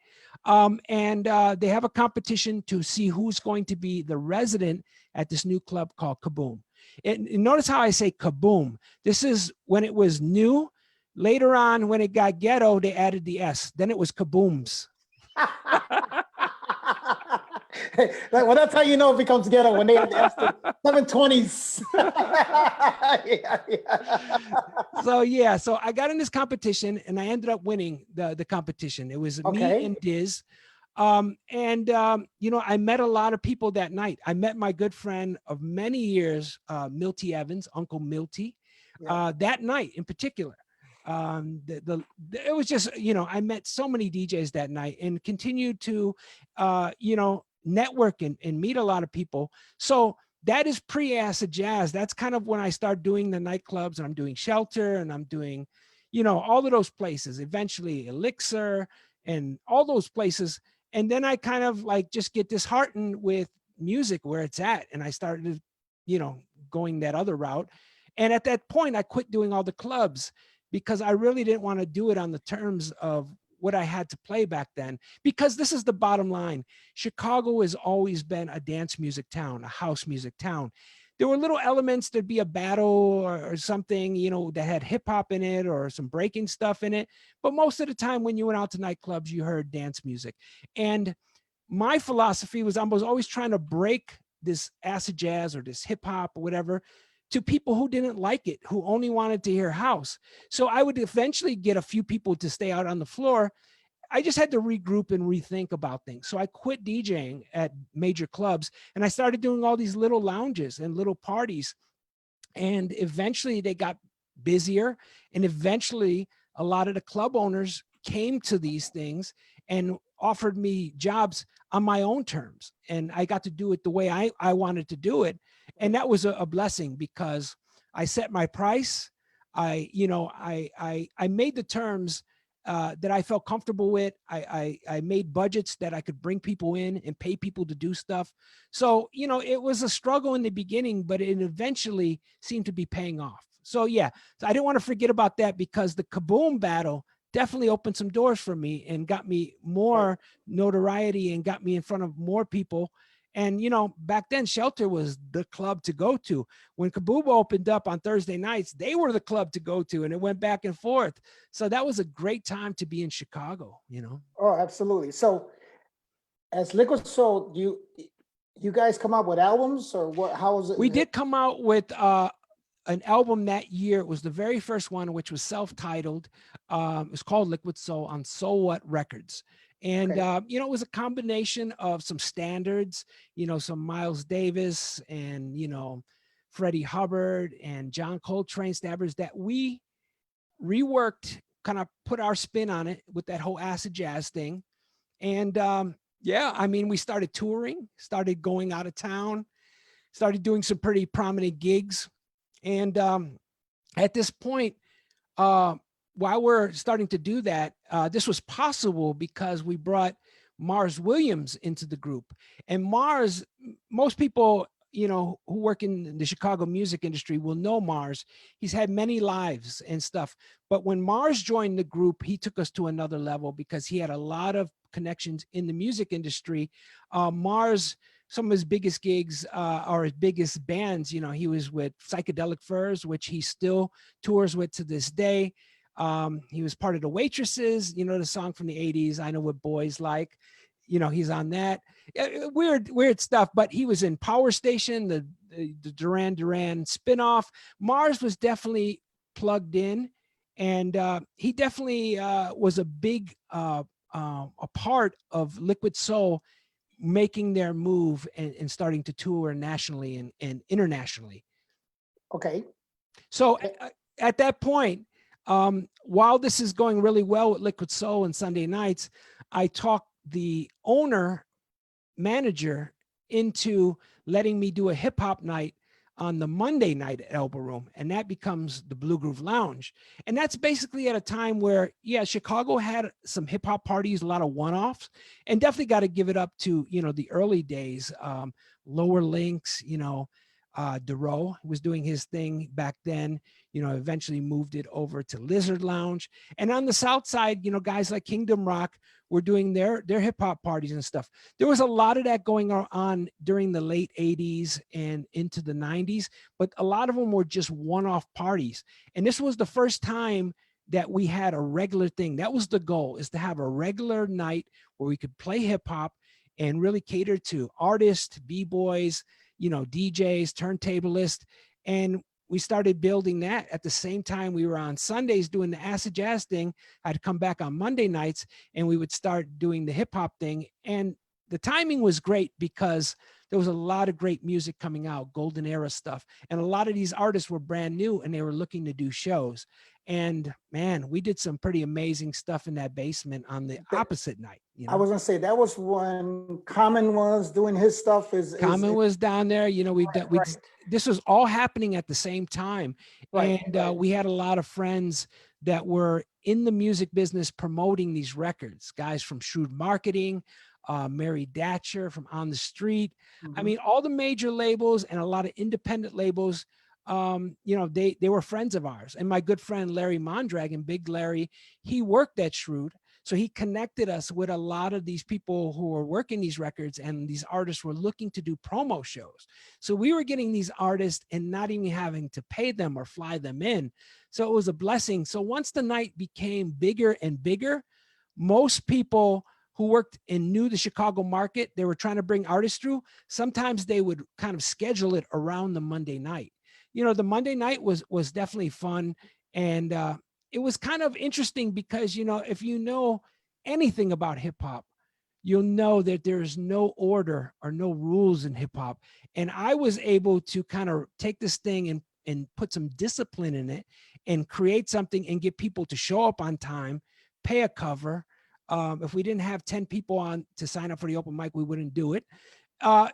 And they have a competition to see who's going to be the resident at this new club called Kaboom. And notice how I say Kaboom. This is when it was new. Later on, when it got ghetto, they added the S. Then it was Kabooms. Well, that's how you know it becomes ghetto, when they have the 720s. So I got in this competition and I ended up winning the competition. It was me and Diz. I met a lot of people that night. I met my good friend of many years, Milty Evans, Uncle Milty, that night in particular. It was just, I met so many DJs that night and continued to, network and meet a lot of people. So that is pre-acid jazz. That's kind of when I start doing the nightclubs, and I'm doing Shelter, and I'm doing, all of those places, eventually Elixir and all those places. And then I kind of like just get disheartened with music where it's at. And I started, going that other route. And at that point, I quit doing all the clubs because I really didn't want to do it on the terms of what I had to play back then. Because this is the bottom line. Chicago has always been a dance music town, a house music town. There were little elements, there'd be a battle or something, that had hip hop in it or some breaking stuff in it. But most of the time when you went out to nightclubs, you heard dance music. And my philosophy was I was always trying to break this acid jazz or this hip hop or whatever to people who didn't like it, who only wanted to hear house. So I would eventually get a few people to stay out on the floor. I just had to regroup and rethink about things. So I quit DJing at major clubs and I started doing all these little lounges and little parties. And eventually they got busier. And eventually a lot of the club owners came to these things and offered me jobs on my own terms. And I got to do it the way I wanted to do it. And that was a blessing because I set my price. I made the terms that I felt comfortable with. I made budgets that I could bring people in and pay people to do stuff. So, it was a struggle in the beginning, but it eventually seemed to be paying off. So yeah, so I didn't want to forget about that because the Kaboom battle definitely opened some doors for me and got me more notoriety and got me in front of more people. And, back then Shelter was the club to go to. When Kaboom opened up on Thursday nights, they were the club to go to, and it went back and forth. So that was a great time to be in Chicago, Oh, absolutely. So as Liquid Soul, you guys come out with albums or what? How is it? We did come out with an album that year. It was the very first one, which was self-titled. It was called Liquid Soul on So What Records. And, it was a combination of some standards, some Miles Davis and, Freddie Hubbard and John Coltrane standards that we reworked, kind of put our spin on it with that whole acid jazz thing. And we started touring, started going out of town, started doing some pretty prominent gigs. And at this point, while we're starting to do that, this was possible because we brought Mars Williams into the group. And Mars, most people, who work in the Chicago music industry will know Mars. He's had many lives and stuff. But when Mars joined the group, he took us to another level because he had a lot of connections in the music industry. Mars, some of his biggest gigs or his biggest bands, he was with Psychedelic Furs, which he still tours with to this day. He was part of the Waitresses, the song from the 80s, I Know What Boys Like. He's on that. Weird stuff, but he was in Power Station, the Duran Duran spinoff. Mars was definitely plugged in, and he definitely was a big a part of Liquid Soul making their move and starting to tour nationally and internationally. Okay. So at that point, while this is going really well with Liquid Soul and Sunday nights, I talked the manager into letting me do a hip hop night on the Monday night at Elbow Room, and that becomes the Blue Groove Lounge. And that's basically at a time where, Chicago had some hip hop parties, a lot of one-offs, and definitely got to give it up to, the early days. Lower Links, DeRoe was doing his thing back then, eventually moved it over to Lizard Lounge. And on the South Side, guys like Kingdom Rock were doing their hip hop parties and stuff. There was a lot of that going on during the late 80s and into the 90s, but a lot of them were just one-off parties. And this was the first time that we had a regular thing. That was the goal, is to have a regular night where we could play hip hop and really cater to artists, B-boys, DJs, turntablists. And we started building that at the same time we were on Sundays doing the acid jazz thing. I'd come back on Monday nights and we would start doing the hip hop thing. And the timing was great because there was a lot of great music coming out, golden era stuff. And a lot of these artists were brand new and they were looking to do shows. And man, we did some pretty amazing stuff in that basement on the opposite night. You know? I was gonna say that was when Common was doing his stuff. Common was down there. You know, right. This was all happening at the same time. Right, And right. we had a lot of friends that were in the music business promoting these records, guys from Shrewd Marketing, Mary Datcher from On the Street. I Mhm. mean, all the major labels and a lot of independent labels, you know, they were friends of ours. And my good friend, Larry Mondragon, Big Larry, he worked at Shrewd. So he connected us with a lot of these people who were working these records, and these artists were looking to do promo shows. So we were getting these artists and not even having to pay them or fly them in. So it was a blessing. So once the night became bigger and bigger, most people who worked and knew the Chicago market, they were trying to bring artists through. Sometimes they would kind of schedule it around the Monday night. You know, the Monday night was definitely fun. And it was kind of interesting because, you know, if you know anything about hip hop, you'll know that there's no order or no rules in hip hop. And I was able to kind of take this thing and put some discipline in it and create something and get people to show up on time, pay a cover. If we didn't have 10 people on to sign up for the open mic, we wouldn't do it.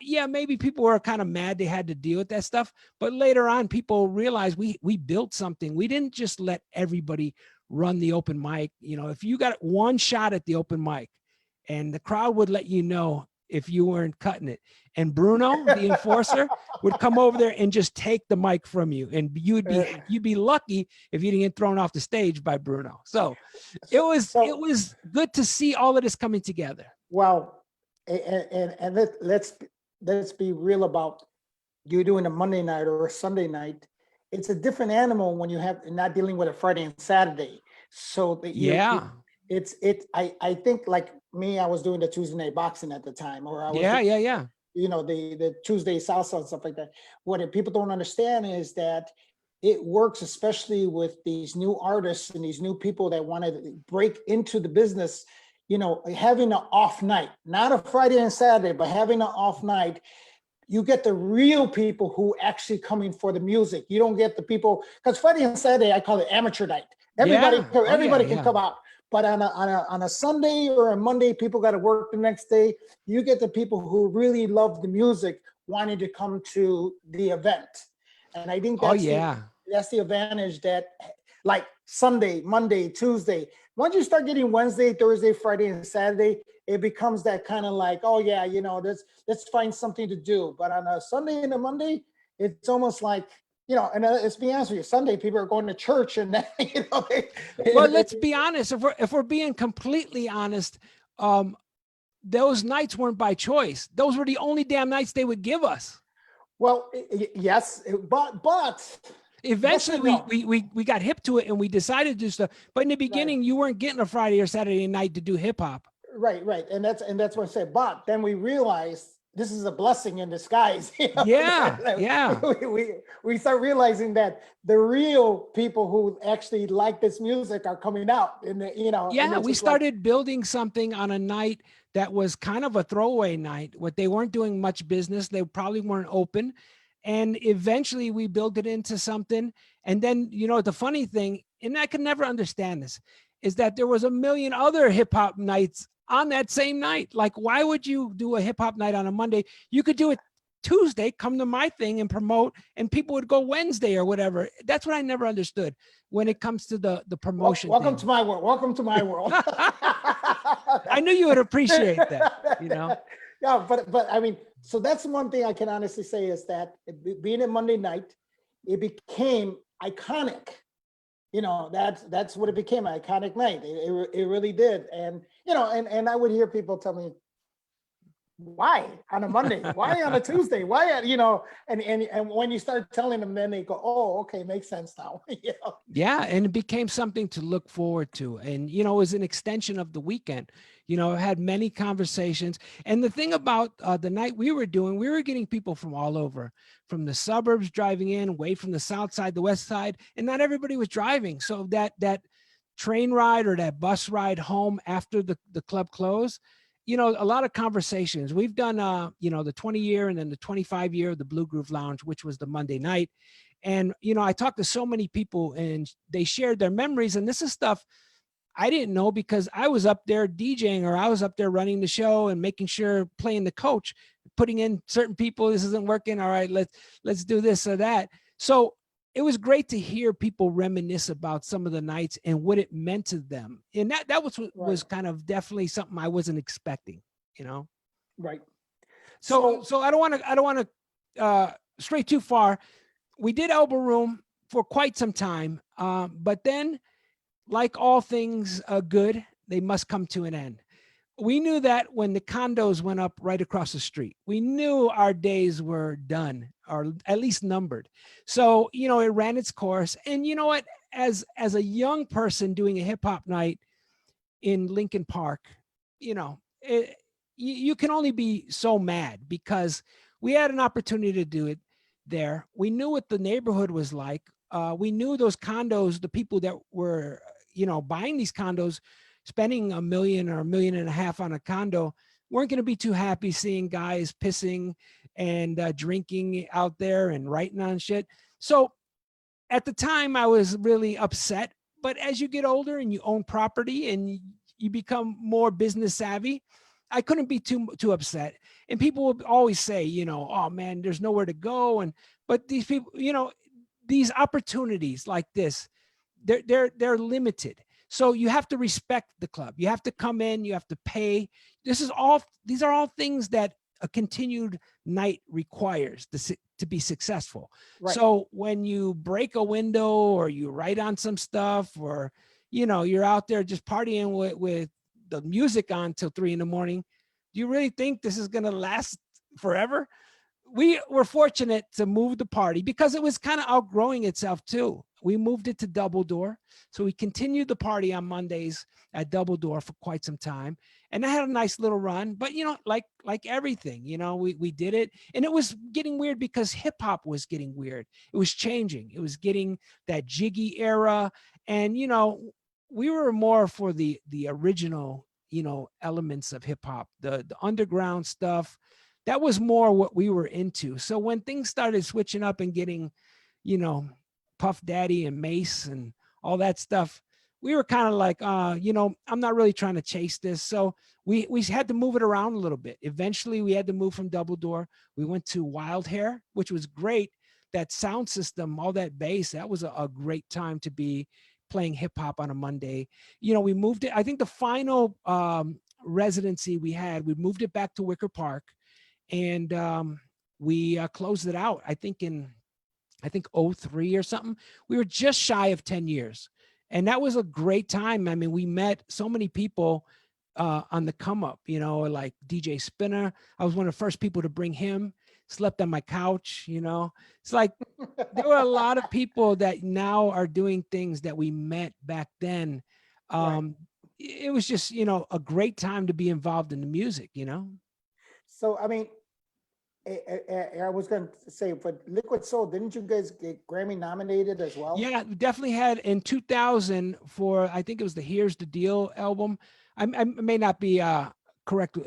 Yeah, maybe people were kind of mad they had to deal with that stuff, but later on people realized we built something. We didn't just let everybody run the open mic. You know, if you got one shot at the open mic and the crowd would let you know if you weren't cutting it, and Bruno, the enforcer, would come over there and just take the mic from you, and you'd be lucky if you didn't get thrown off the stage by Bruno. So it was good to see all of this coming together. Well, and let's be real about you doing a Monday night or a Sunday night. It's a different animal when you have not dealing with a Friday and Saturday. So that I think like me, I was doing the Tuesday night boxing at the time, or I was Yeah. you know, the Tuesday salsa and stuff like that. What people don't understand is that it works, especially with these new artists and these new people that want to break into the business. You know, having an off night, not a Friday and Saturday, but having an off night, you get the real people who actually coming for the music. You don't get the people, because Friday and Saturday, I call it amateur night. Everybody can come out. But on a Sunday or a Monday, people got to work the next day. You get the people who really love the music wanting to come to the event. And I think that's the advantage that, like Sunday, Monday, Tuesday, once you start getting Wednesday, Thursday, Friday, and Saturday, it becomes that kind of like, oh yeah, you know, let's find something to do. But on a Sunday and a Monday, it's almost like, you know, and let's be honest with you, Sunday people are going to church, and you know. Well, let's be honest. If we're being completely honest, those nights weren't by choice. Those were the only damn nights they would give us. Well, yes, but eventually we got hip to it and we decided to do stuff. But in the beginning, you weren't getting a Friday or Saturday night to do hip hop. Right. And that's what I said. But then we realized this is a blessing in disguise. You know? Yeah. We start realizing that the real people who actually like this music are coming out, and you know. Yeah, we started building something on a night that was kind of a throwaway night. What they weren't doing much business, they probably weren't open, and eventually we built it into something. And then, you know, the funny thing, and I could never understand this, is that there was a million other hip hop nights on that same night. Like, why would you do a hip hop night on a Monday? You could do it Tuesday, come to my thing and promote, and people would go Wednesday or whatever. That's what I never understood when it comes to the promotion. Welcome to my world. Welcome to my world. I knew you would appreciate that, you know? Yeah, but I mean, so that's one thing I can honestly say is that being a Monday night, it became iconic. You know, that's what it became, an iconic night. It really did. And, you know, and I would hear people tell me, why on a Monday? Why on a Tuesday? Why, you know, and when you start telling them, then they go, oh, okay, makes sense now. You know? Yeah. And it became something to look forward to. And, you know, it was an extension of the weekend. You know, I had many conversations. And the thing about the night we were doing, we were getting people from all over, from the suburbs driving in, away from the south side, the west side, and not everybody was driving. So that train ride or that bus ride home after the club closed, a lot of conversations. We've done, the 20-year and then the 25-year of the Blue Groove Lounge, which was the Monday night. And, I talked to so many people and they shared their memories. And this is stuff I didn't know because I was up there DJing, or I was up there running the show and making sure, playing the coach, putting in certain people. This isn't working. All right, let's do this or that. So it was great to hear people reminisce about some of the nights and what it meant to them. And that was Right. kind of definitely something I wasn't expecting, Right. So I don't want to stray too far. We did Elbow Room for quite some time, but then, like all things good, they must come to an end. We knew that when the condos went up right across the street. We knew our days were done, or at least numbered. So, it ran its course. And you know what? As a young person doing a hip hop night in Lincoln Park, you can only be so mad because we had an opportunity to do it there. We knew what the neighborhood was like. We knew those condos, the people that were, buying these condos, spending $1 million or $1.5 million on a condo, weren't going to be too happy seeing guys pissing and drinking out there and writing on shit. So at the time I was really upset, but as you get older and you own property and you become more business savvy, I couldn't be too upset. And people would always say, oh man, there's nowhere to go. But these people, these opportunities like this, they're limited. So you have to respect the club. You have to come in, you have to pay. These are all things that a continued night requires to be successful. Right. So when you break a window or you write on some stuff, or, you're out there just partying with the music on till 3 a.m, do you really think this is going to last forever? We were fortunate to move the party because it was kind of outgrowing itself too. We moved it to Double Door. So we continued the party on Mondays at Double Door for quite some time. And I had a nice little run, but like everything, we did it. And it was getting weird because hip hop was getting weird. It was changing. It was getting that jiggy era. And, we were more for the original, elements of hip hop, the underground stuff. That was more what we were into. So when things started switching up and getting, Puff Daddy and Mace and all that stuff, we were kind of like, I'm not really trying to chase this. So we had to move it around a little bit. Eventually we had to move from Double Door. We went to Wild Hair, which was great. That sound system, all that bass, that was a great time to be playing hip hop on a Monday. We moved it. I think the final residency we moved it back to Wicker Park. And we closed it out, I think 03 or something. We were just shy of 10 years. And that was a great time. I mean, we met so many people on the come up, like DJ Spinner. I was one of the first people to bring him, slept on my couch, It's like there were a lot of people that now are doing things that we met back then. Right. It was just, a great time to be involved in the music, So, I mean, I was going to say, for Liquid Soul, didn't you guys get Grammy nominated as well? Yeah, we definitely had in 2000 for, I think it was the Here's the Deal album. I may not be correct,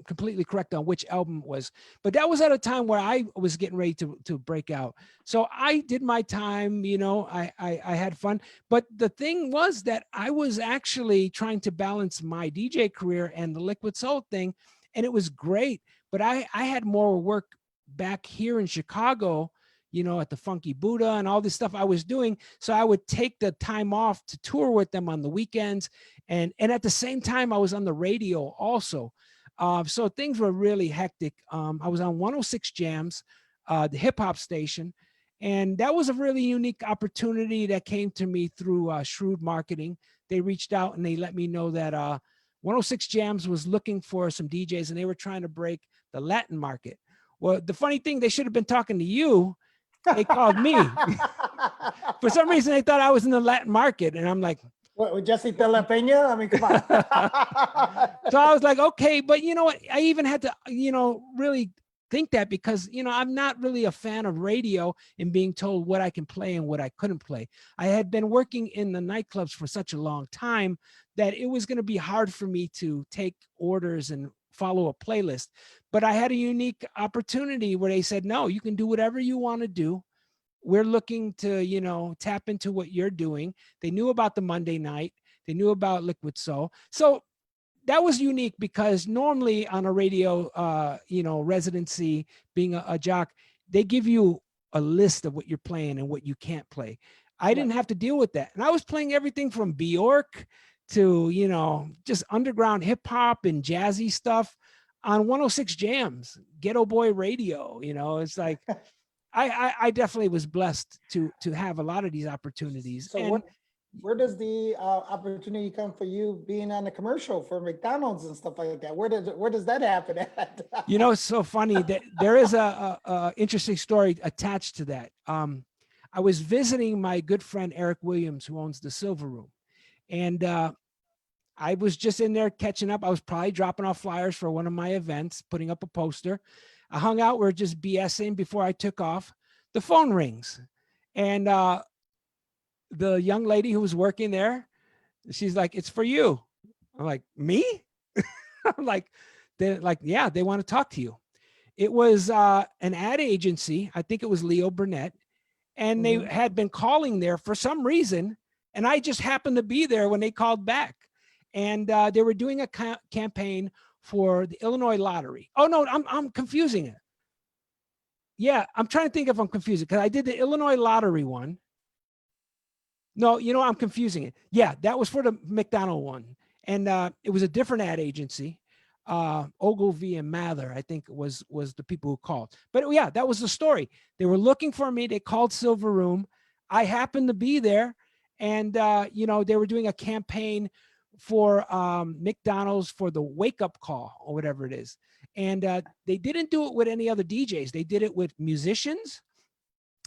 completely correct on which album it was, but that was at a time where I was getting ready to break out. So I did my time, I had fun. But the thing was that I was actually trying to balance my DJ career and the Liquid Soul thing, and it was great. But I had more work back here in Chicago, at the Funky Buddha and all this stuff I was doing. So I would take the time off to tour with them on the weekends. And at the same time, I was on the radio also. So things were really hectic. I was on 106 Jams, the hip hop station. And that was a really unique opportunity that came to me through Shrewd Marketing. They reached out and they let me know that 106 Jams was looking for some DJs and they were trying to break the Latin market. Well, the funny thing, they should have been talking to you. They called me. For some reason, they thought I was in the Latin market. And I'm like, what, with Jesse De La Pena? I mean, come on. So I was like, okay, but you know what? I even had to, really, think that because, I'm not really a fan of radio and being told what I can play and what I couldn't play. I had been working in the nightclubs for such a long time that it was going to be hard for me to take orders and follow a playlist. But I had a unique opportunity where they said, no, you can do whatever you want to do. We're looking to, tap into what you're doing. They knew about the Monday night. They knew about Liquid Soul. So that was unique because normally on a radio, residency, being a jock, they give you a list of what you're playing and what you can't play. I didn't have to deal with that. And I was playing everything from Bjork to, just underground hip hop and jazzy stuff on 106 Jams, Ghetto Boy Radio. It's like, I definitely was blessed to have a lot of these opportunities. So And where does the opportunity come for you being on the commercial for McDonald's and stuff like that? Where does that happen at? it's so funny that there is a interesting story attached to that. I was visiting my good friend Eric Williams, who owns the Silver Room, and I was just in there catching up. I was probably dropping off flyers for one of my events, putting up a poster. I hung out. We are just BSing before I took off. The phone rings, and the young lady who was working there, she's like, "It's for you." I'm like, "Me?" I'm like, they're like, "Yeah, they want to talk to you." It was an ad agency. I think it was Leo Burnett, and they had been calling there for some reason, and I just happened to be there when they called back, and they were doing a campaign for the Illinois lottery. Oh no, I'm confusing it. Yeah, I'm trying to think if I'm confusing because I did the Illinois lottery one. No, I'm confusing it. Yeah, that was for the McDonald one. And it was a different ad agency. Ogilvy and Mather, I think was the people who called. But yeah, that was the story. They were looking for me. They called Silver Room. I happened to be there. And, they were doing a campaign for McDonald's for the wake up call or whatever it is. And they didn't do it with any other DJs. They did it with musicians.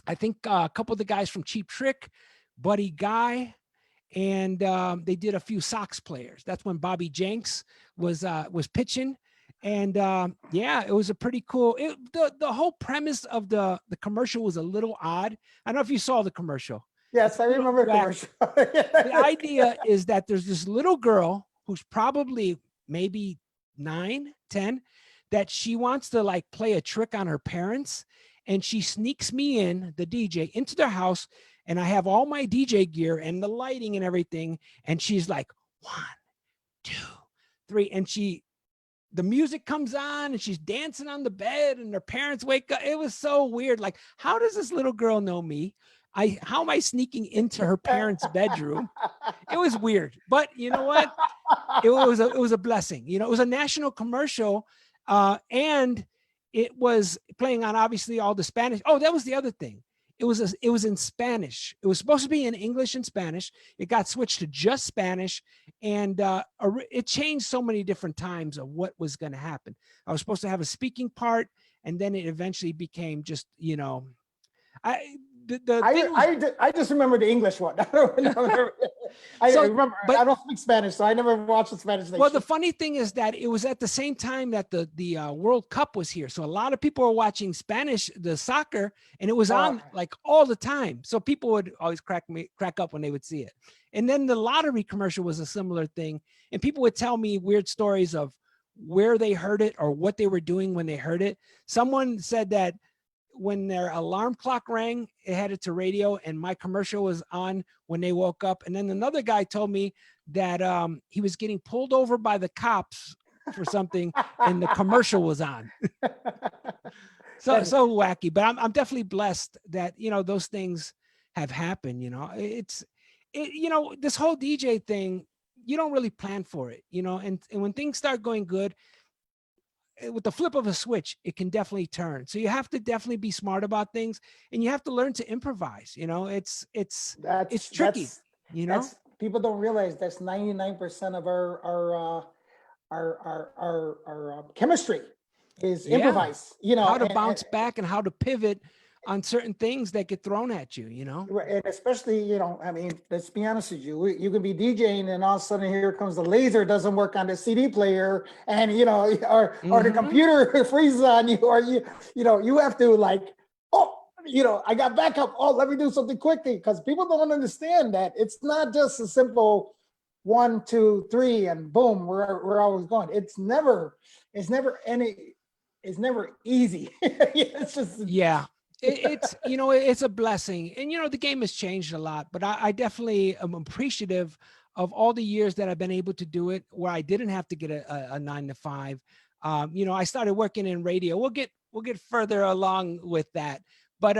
I think a couple of the guys from Cheap Trick, Buddy Guy, and they did a few Sox players. That's when Bobby Jenks was pitching, and yeah, it was a pretty cool. The whole premise of the commercial was a little odd. I don't know if you saw the commercial. Yes, I remember the commercial. The idea is that there's this little girl who's probably maybe 9, 10, that she wants to like play a trick on her parents, and she sneaks me in, the DJ, into their house. And I have all my DJ gear and the lighting and everything. And she's like, 1, 2, 3. And the music comes on and she's dancing on the bed and her parents wake up. It was so weird. Like, how does this little girl know me? How am I sneaking into her parents' bedroom? It was weird, but you know what? It was a blessing. It was a national commercial, and it was playing on obviously all the Spanish. Oh, that was the other thing. It was in Spanish. It was supposed to be in English and Spanish. It got switched to just Spanish, and it changed so many different times of what was going to happen. I was supposed to have a speaking part, and then it eventually became just, I just remember the English one. I remember, but I don't speak Spanish, so I never watched the Spanish thing. Well, the funny thing is that it was at the same time that the World Cup was here. So a lot of people were watching Spanish, the soccer, and it was on like all the time. So people would always crack up when they would see it. And then the lottery commercial was a similar thing. And people would tell me weird stories of where they heard it or what they were doing when they heard it. Someone said that when their alarm clock rang, it had it to radio, and my commercial was on when they woke up. And then another guy told me that he was getting pulled over by the cops for something, and the commercial was on. so wacky, but I'm definitely blessed that those things have happened. This whole DJ thing, you don't really plan for it, and when things start going good, with the flip of a switch, it can definitely turn. So you have to definitely be smart about things, and you have to learn to improvise. It's tricky. People don't realize that's 99% of our chemistry is improvise. How to bounce back and how to pivot on certain things that get thrown at you, you know? Right, and especially, I mean, let's be honest with you, you can be DJing and all of a sudden here comes the laser doesn't work on the CD player and, or the computer freezes on you, or you have to like, oh, I got backup. Oh, let me do something quickly, because people don't understand that it's not just a simple 1, 2, 3, and boom, we're always going. It's never easy. It's just, Yeah. It's, it's a blessing. And, the game has changed a lot, but I definitely am appreciative of all the years that I've been able to do it where I didn't have to get a 9 to 5. I started working in radio. We'll get further along with that. But,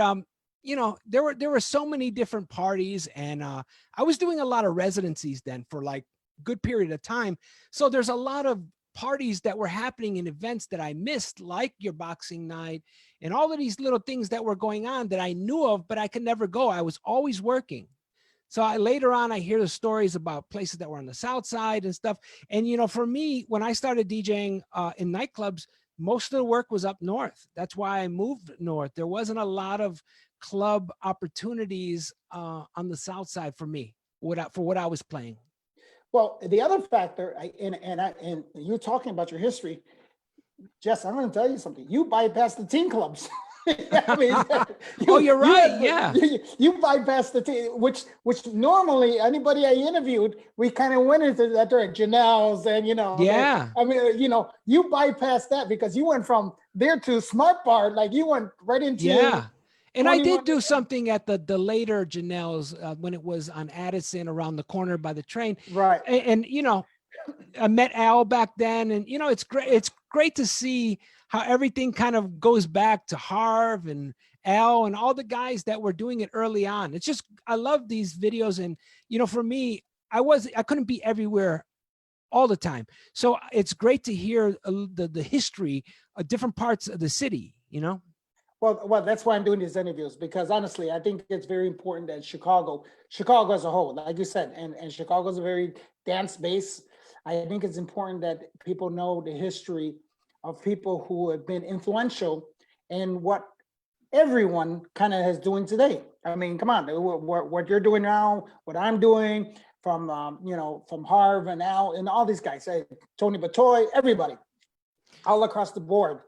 there were so many different parties, and I was doing a lot of residencies then for like a good period of time. So there's a lot of parties that were happening in events that I missed, like your boxing night and all of these little things that were going on that I knew of, but I could never go. I was always working. So later on, I hear the stories about places that were on the South Side and stuff. And, for me, when I started DJing in nightclubs, most of the work was up north. That's why I moved north. There wasn't a lot of club opportunities on the South Side for me, for what I was playing. well, the other factor, and you're talking about your history, Jess, I'm going to tell you something. You bypassed the teen clubs. I mean, Oh, you're right. Yeah. You bypassed the teen, which normally anybody I interviewed, we kind of went into that direction. Janelle's and Yeah. I mean, you bypassed that because you went from there to Smart Bar, like you went right into Yeah. And I did 21 do something at the later Janelle's when it was on Addison around the corner by the train. Right. And I met Al back then, and it's great. It's great to see how everything kind of goes back to Harv and Al and all the guys that were doing it early on. It's just, I love these videos. And, for me, I couldn't be everywhere all the time. So it's great to hear the history of different parts of the city, Well, that's why I'm doing these interviews, because honestly, I think it's very important that Chicago as a whole, like you said, and Chicago is a very dance base. I think it's important that people know the history of people who have been influential in what everyone kind of is doing today. I mean, come on, what you're doing now, what I'm doing, from from Harv and Al and all these guys, Tony Batoy, everybody, all across the board.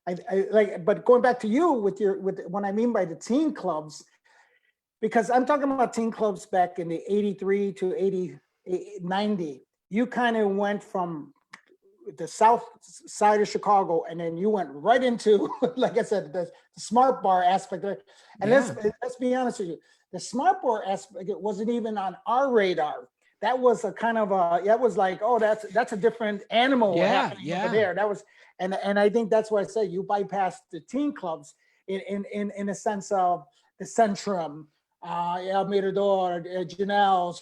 I like, but going back to you with what I mean by the teen clubs, because I'm talking about teen clubs back in the 83 to 80, 90. You kind of went from the South Side of Chicago, and then you went right into, like I said, the Smart Bar aspect of it. And let's be honest with you, the Smart Bar aspect, it wasn't even on our radar. That was a kind of that was like, oh, that's a different animal happening over there. That was, and I think that's why I say you bypassed the teen clubs in a sense of the Centrum, El Mirador, Janelle's,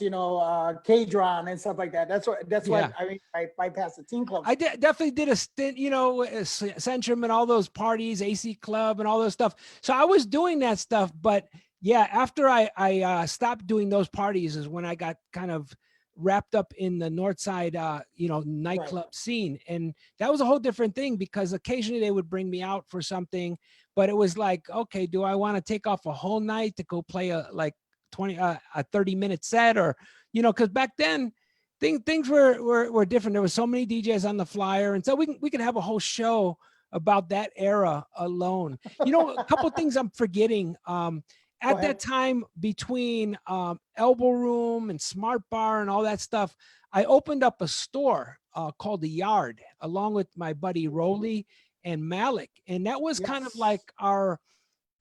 Cadron and stuff like that. That's why I mean, I bypassed the teen clubs. I definitely did a stint, Centrum and all those parties, AC Club and all those stuff. So I was doing that stuff, but yeah, after I stopped doing those parties is when I got kind of wrapped up in the North Side, nightclub scene. And that was a whole different thing, because occasionally they would bring me out for something, but it was like, okay, do I want to take off a whole night to go play a 30-minute set, or, cause back then things were different. There was so many DJs on the flyer. And so we could have a whole show about that era alone. A couple of things I'm forgetting. At that time, between Elbow Room and Smart Bar and all that stuff, I opened up a store called The Yard, along with my buddy Rolly and Malik. And that was kind of like our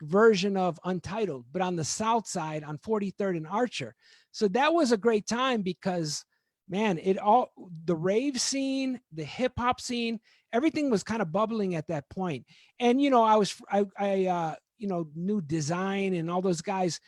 version of Untitled, but on the South Side on 43rd and Archer. So that was a great time because, man, the rave scene, the hip hop scene, everything was kind of bubbling at that point. And, I knew Design and all those guys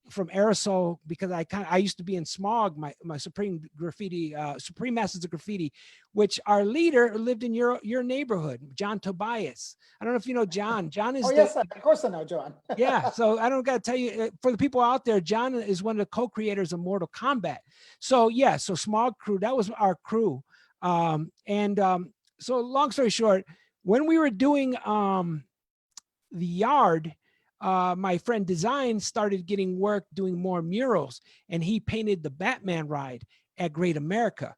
from Aerosol, because I used to be in Smog, my Supreme Masters of Graffiti, which our leader lived in your neighborhood, John Tobias. I don't know if you know John. John is yes, of course I know John. Yeah, so I don't got to tell you, for the people out there, John is one of the co-creators of Mortal Kombat. So yeah, so Smog Crew, that was our crew. So long story short, when we were doing The Yard, my friend Design started getting work doing more murals, and he painted the Batman ride at Great America.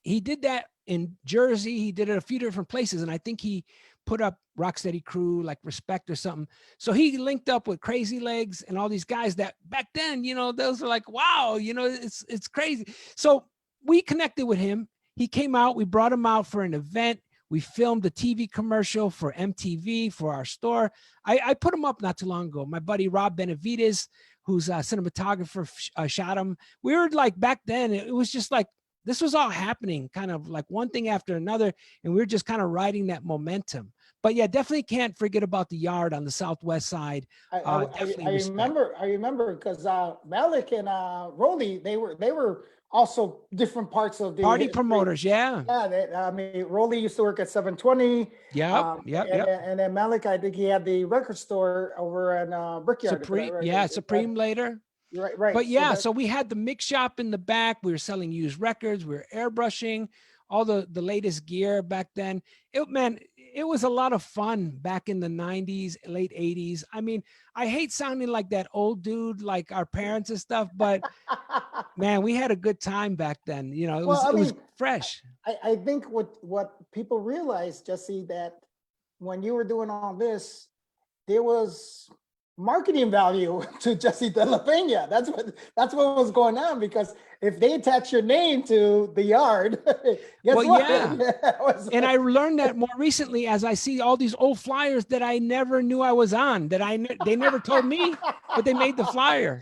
He did that in Jersey. He did it a few different places, and I think he put up Rocksteady Crew, like Respect or something. So he linked up with Crazy Legs and all these guys that back then, those are like, wow, it's crazy. So we connected with him. He came out. We brought him out for an event. We filmed a TV commercial for MTV for our store. I put him up not too long ago. My buddy Rob Benavides, who's a cinematographer, shot him. We were like, back then, it was just like, this was all happening kind of like one thing after another. And we were just kind of riding that momentum. But yeah, definitely can't forget about the yard on the Southwest side. I remember because Malik and Rolly, they were also different parts of the party history. promoters. Yeah. Yeah. I mean, Rolly used to work at 720. Yep. And then Malik, I think he had the record store over in Brickyard. Supreme. Yeah. Supreme later. Right. But yeah, so we had the mix shop in the back. We were selling used records. We were airbrushing all the latest gear back then. It was a lot of fun back in the 90s, late 80s. I mean, I hate sounding like that old dude, like our parents and stuff, but man, we had a good time back then. It was fresh. I think what people realize, Jesse, that when you were doing all this, there was marketing value to Jesse De La Pena. That's what was going on, because if they attach your name to the yard, guess what? Yeah. And I learned that more recently as I see all these old flyers that I never knew I was on, they never told me, but they made the flyer.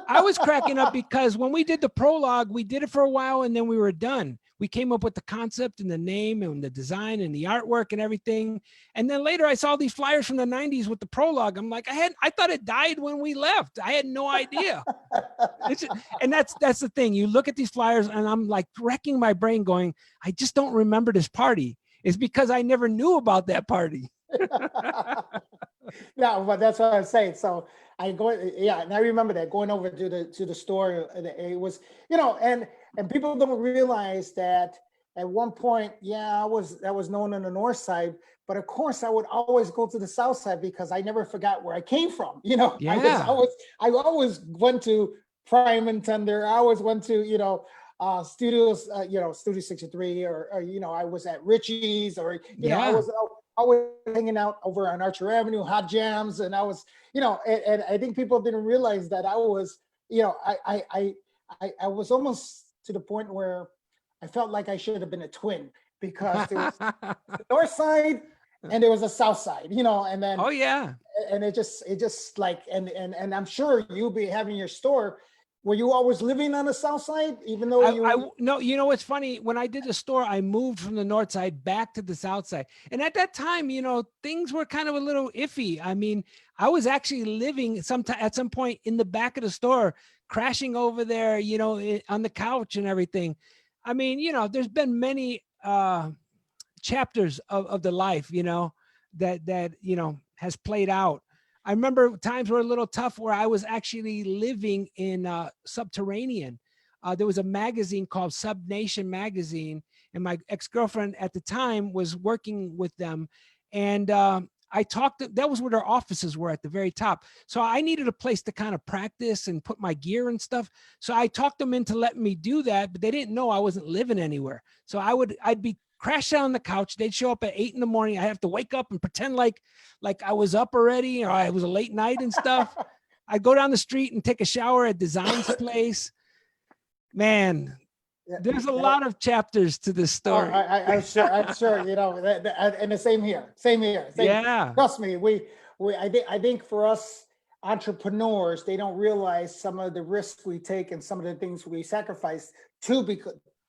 I was cracking up because when we did the prologue, we did it for a while and then we were done. We came up with the concept and the name and the design and the artwork and everything. And then later I saw these flyers from the 90s with the prologue. I'm like, I thought it died when we left. I had no idea. And that's the thing. You look at these flyers and I'm like wrecking my brain going, I just don't remember this party. It's because I never knew about that party. No, but that's what I'm saying. So and I remember that going over to the store. It was, and people don't realize that at one point, I was known on the north side, but of course I would always go to the south side because I never forgot where I came from. Yeah. I always went to Prime and Tender. I always went to, studios, Studio 63, or I was at Richie's, or I was always hanging out over on Archer Avenue, Hot Jams, and I was, and I think people didn't realize that I was, I was almost to the point where I felt like I should have been a twin, because there was the north side and there was a south side, and then and it just like and I'm sure you'll be having your store. Were you always living on the south side, even though no, what's funny, when I did the store, I moved from the north side back to the south side. And at that time, things were kind of a little iffy. I mean, I was actually living at some point in the back of the store, crashing over there, on the couch and everything. I mean, there's been many chapters of the life, that has played out. I remember times were a little tough where I was actually living in Subterranean. There was a magazine called Sub Nation magazine, and my ex-girlfriend at the time was working with them. And that was where their offices were at the very top. So I needed a place to kind of practice and put my gear and stuff. So I talked them into letting me do that, but they didn't know I wasn't living anywhere. So I'd be crash down on the couch. They'd show up at 8 a.m. I have to wake up and pretend like I was up already, or I was a late night and stuff. I'd go down the street and take a shower at Design's place. Man, there's a lot of chapters to this story. I'm sure, and the same here. Yeah. Trust me, I think for us entrepreneurs, they don't realize some of the risks we take and some of the things we sacrifice to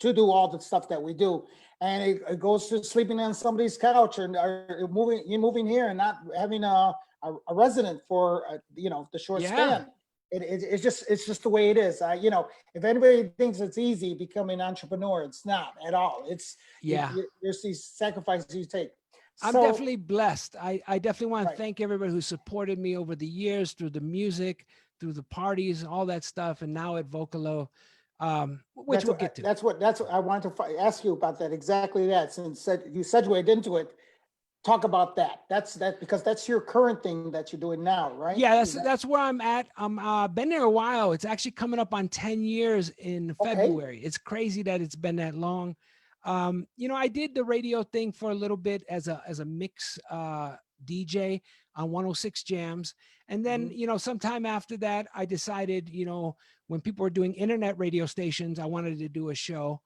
do all the stuff that we do. And it goes to sleeping on somebody's couch, or moving here and not having a resident for the short span. It's just the way it is. If anybody thinks it's easy becoming an entrepreneur, it's not at all. There's these sacrifices you take. I'm definitely blessed. I definitely want to thank everybody who supported me over the years, through the music, through the parties, all that stuff, and now at Vocalo. Which we'll get to. That's what I wanted to ask you about that. Exactly that. Since you segued into it, talk about that. That's because that's your current thing that you're doing now, right? Yeah, Is that that's where I'm at. I'm been there a while. It's actually coming up on 10 years in okay? February. It's crazy that it's been that long. You know, I did the radio thing for a little bit as a mix DJ on 106 Jams. And then, Mhm. you know, sometime after that, I decided, you know, when people were doing internet radio stations, I wanted to do a show.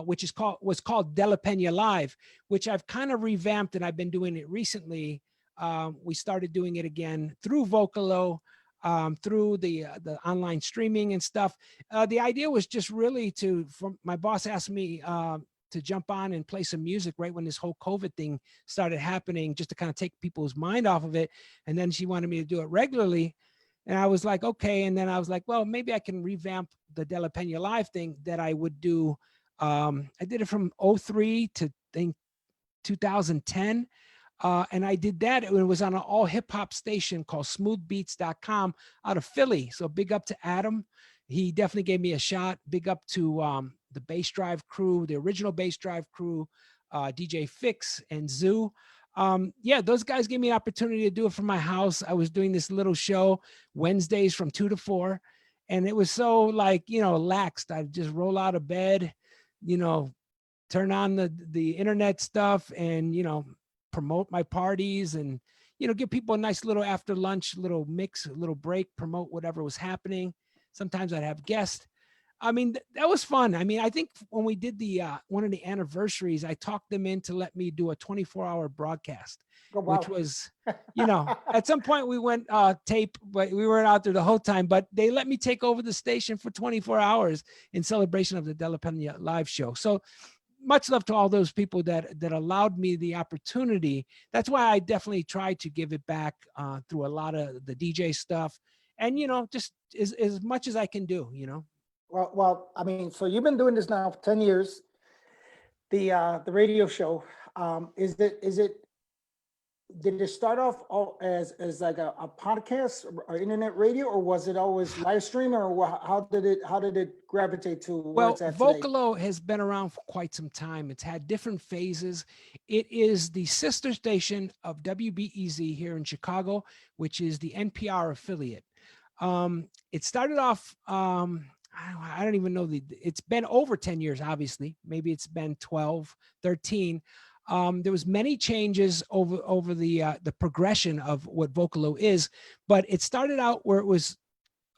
Which was called De La Pena Live, which I've kind of revamped, and I've been doing it recently. We started doing it again through Vocalo, through the online streaming and stuff. The idea was just really my boss asked me to jump on and play some music right when this whole COVID thing started happening, just to kind of take people's mind off of it. And then she wanted me to do it regularly. And I was like, okay. And then I was like, well, maybe I can revamp the De La Pena Live thing that I would do. I did it from 03 to think 2010. And I did that. It was on an all hip hop station called smoothbeats.com out of Philly. So big up to Adam. He definitely gave me a shot. Big up to the Bass Drive crew, the original Bass Drive crew, DJ Fix and Zoo. Yeah, those guys gave me an opportunity to do it from my house. I was doing this little show Wednesdays from 2 to 4. And it was so like, you know, laxed. I'd just roll out of bed, you know, turn on the internet stuff and, you know, promote my parties and, you know, give people a nice little after lunch, little mix, a little break, promote whatever was happening. Sometimes I'd have guests. I mean, that was fun. I mean, I think when we did the one of the anniversaries, I talked them in to let me do a 24-hour broadcast, Oh, which wow. was, you know, at some point we went tape, but we weren't out there the whole time. But they let me take over the station for 24 hours in celebration of the De La Pena live show. So much love to all those people that allowed me the opportunity. That's why I definitely tried to give it back through a lot of the DJ stuff, and you know, just as much as I can do. You know. Well, I mean, so you've been doing this now for 10 years. The radio show, is it did it start off all as like a podcast or internet radio, or was it always live stream, or how did it gravitate to where Well, it's at today? Vocalo has been around for quite some time. It's had different phases. It is the sister station of WBEZ here in Chicago, which is the NPR affiliate. It started off, I don't even know it's been over 10 years, obviously. Maybe it's been 12, 13. There was many changes over the progression of what Vocalo is, but it started out where it was